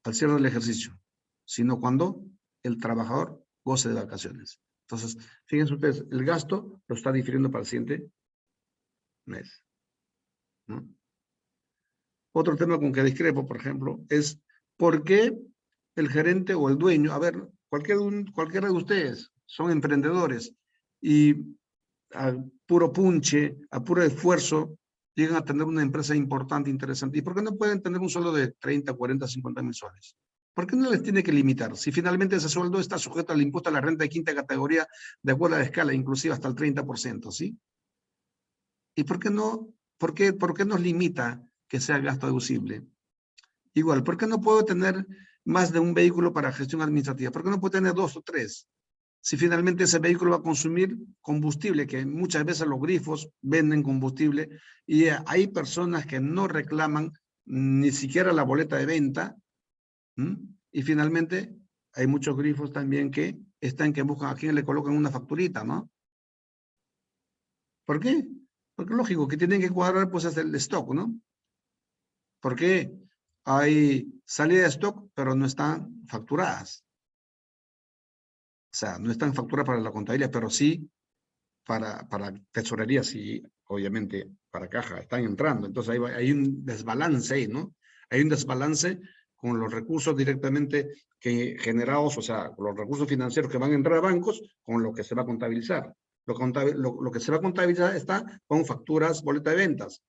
al cierre del ejercicio, sino cuando el trabajador goce de vacaciones. Entonces, fíjense ustedes, el gasto lo está difiriendo para el siguiente mes, ¿no? Otro tema con que discrepo, por ejemplo, es por qué el gerente o el dueño, a ver, cualquiera de ustedes son emprendedores y a puro punche, a puro esfuerzo, llegan a tener una empresa importante, interesante. ¿Y por qué no pueden tener un sueldo de 30, 40, 50 mil soles? ¿Por qué no les tiene que limitar? Si finalmente ese sueldo está sujeto al impuesto a la renta de quinta categoría, de acuerdo a la escala, inclusive hasta el 30%, ¿sí? ¿Y por qué nos limita que sea gasto deducible? Igual, ¿por qué no puedo tener más de un vehículo para gestión administrativa? ¿Por qué no puedo tener 2 o 3? si finalmente ese vehículo va a consumir combustible, que muchas veces los grifos venden combustible, y hay personas que no reclaman ni siquiera la boleta de venta, y finalmente hay muchos grifos también que buscan a quién le colocan una facturita, ¿no? ¿Por qué? Porque lógico que tienen que cuadrar pues hasta el stock, ¿no? Porque hay salida de stock, pero no están facturadas. O sea, no están facturadas para la contabilidad, pero sí para tesorería, sí, obviamente, para caja, están entrando. Entonces hay un desbalance ahí, ¿no? Hay un desbalance con los recursos directamente generados, o sea, los recursos financieros que van a entrar a bancos con lo que se va a contabilizar. Lo que se va a contabilizar está con facturas, boleta de ventas,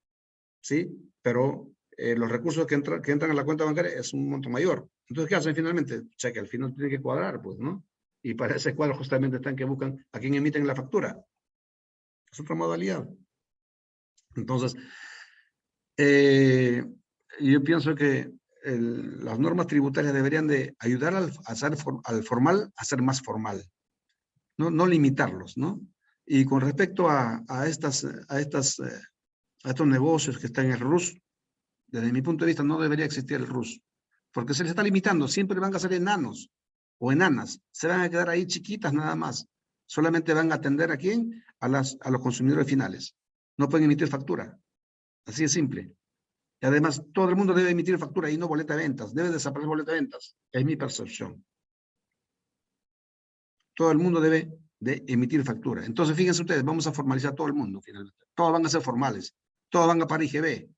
¿sí? Pero los recursos que entran a la cuenta bancaria es un monto mayor. Entonces, ¿qué hacen finalmente? Cheque, al final tiene que cuadrar, pues, ¿no? Y para ese cuadro justamente están que buscan a quién emiten la factura. Es otra modalidad. Entonces, yo pienso que las normas tributarias deberían de ayudar al formal a ser más formal, no limitarlos, ¿no? Y con respecto a estos negocios que están en el RUS, desde mi punto de vista no debería existir el RUS, porque se les está limitando, siempre van a ser enanos o enanas, se van a quedar ahí chiquitas nada más, solamente van a atender ¿a quién? A los consumidores finales, no pueden emitir factura, así de simple. Y además, todo el mundo debe emitir factura y no boleta de ventas. Debe desaparecer boleta de ventas. Es mi percepción. Todo el mundo debe de emitir factura. Entonces, fíjense ustedes, vamos a formalizar todo el mundo, finalmente. Todos van a ser formales. Todos van a pagar IGB.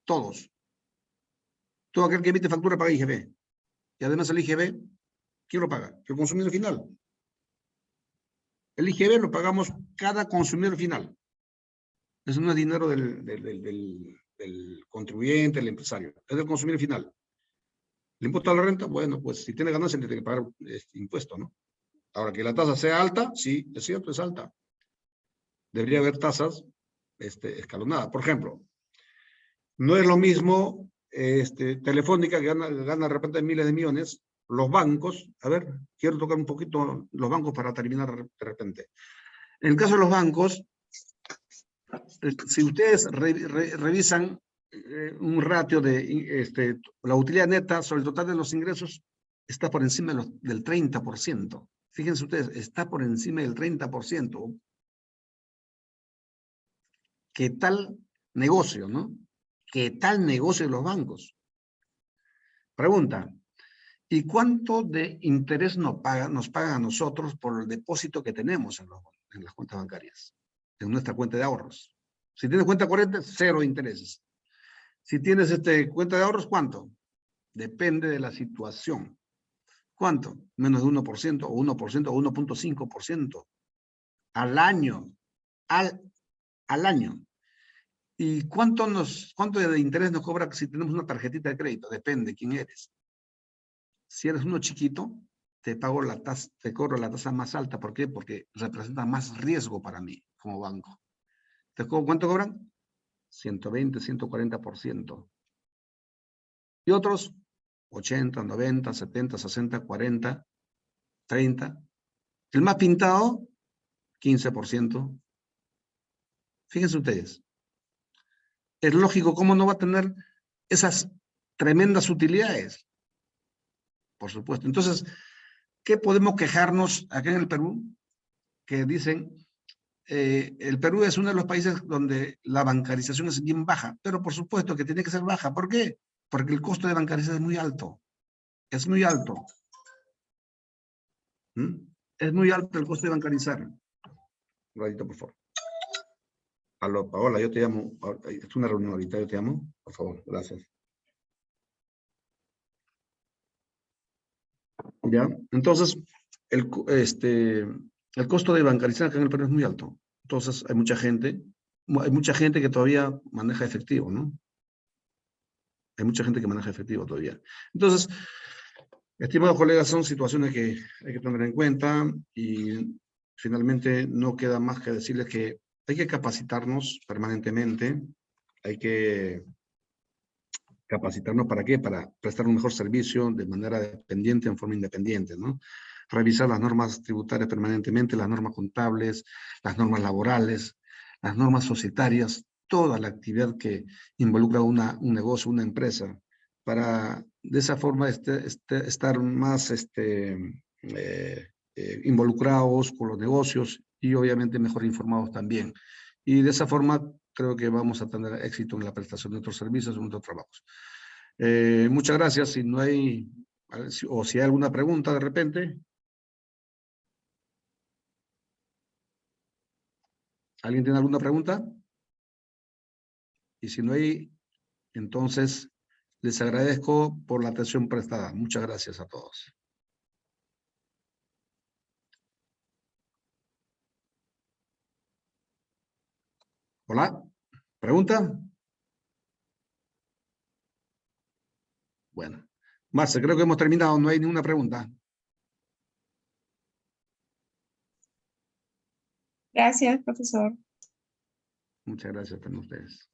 Todos. Todo aquel que emite factura paga IGB. Y además el IGB, ¿quién lo paga? El consumidor final. El IGB lo pagamos cada consumidor final. Eso no es dinero del contribuyente, del empresario. Es del consumidor final. ¿Le impuesto a la renta? Bueno, pues si tiene ganancia tiene que pagar impuesto, ¿no? Ahora, que la tasa sea alta, sí, es cierto, es alta. Debería haber tasas escalonadas. Por ejemplo, no es lo mismo Telefónica, que gana de repente miles de millones, los bancos, a ver, quiero tocar un poquito los bancos para terminar de repente. En el caso de los bancos, si ustedes revisan un ratio de la utilidad neta sobre el total de los ingresos, está por encima del 30%. Fíjense ustedes, está por encima del 30%. ¿Qué tal negocio, no? ¿Qué tal negocio de los bancos? Pregunta, ¿y cuánto de interés nos pagan a nosotros por el depósito que tenemos en las cuentas bancarias? En nuestra cuenta de ahorros. Si tienes cuenta corriente, 0 intereses. Si tienes cuenta de ahorros, ¿cuánto? Depende de la situación. ¿Cuánto? Menos de 1%, o 1%, o 1.5%. Al año. Al año. ¿Y cuánto de interés nos cobra si tenemos una tarjetita de crédito? Depende quién eres. Si eres uno chiquito, te cobro la tasa más alta. ¿Por qué? Porque representa más riesgo para mí como banco. ¿Cuánto cobran? 120, 140%. Y otros, 80, 90, 70, 60, 40, 30. El más pintado, 15%. Fíjense ustedes. Es lógico, ¿cómo no va a tener esas tremendas utilidades? Por supuesto. Entonces, ¿qué podemos quejarnos acá en el Perú? Que dicen, el Perú es uno de los países donde la bancarización es bien baja, pero por supuesto que tiene que ser baja. ¿Por qué? Porque el costo de bancarizar es muy alto. Es muy alto. Es muy alto el costo de bancarizar. Un ratito, por favor. Aló, Paola, yo te llamo. Es una reunión ahorita, yo te llamo. Por favor, gracias. ¿Ya? Entonces, el costo de bancarizar acá en el Perú es muy alto. Entonces, hay mucha gente que todavía maneja efectivo, ¿no? Hay mucha gente que maneja efectivo todavía. Entonces, estimados colegas, son situaciones que hay que tener en cuenta y finalmente no queda más que decirles que hay que capacitarnos permanentemente, hay que capacitarnos ¿para qué? Para prestar un mejor servicio de manera dependiente, en forma independiente, ¿no? revisar las normas tributarias permanentemente, las normas contables, las normas laborales, las normas societarias, toda la actividad que involucra un negocio, una empresa, para de esa forma estar más involucrados con los negocios y obviamente mejor informados también. Y de esa forma creo que vamos a tener éxito en la prestación de nuestros servicios, en nuestros trabajos. Muchas gracias. Si no hay, o si hay alguna pregunta de repente. ¿Alguien tiene alguna pregunta? Y si no hay, entonces les agradezco por la atención prestada. Muchas gracias a todos. Hola, ¿pregunta? Bueno, Marce, creo que hemos terminado. No hay ninguna pregunta. Gracias, profesor. Muchas gracias a ustedes.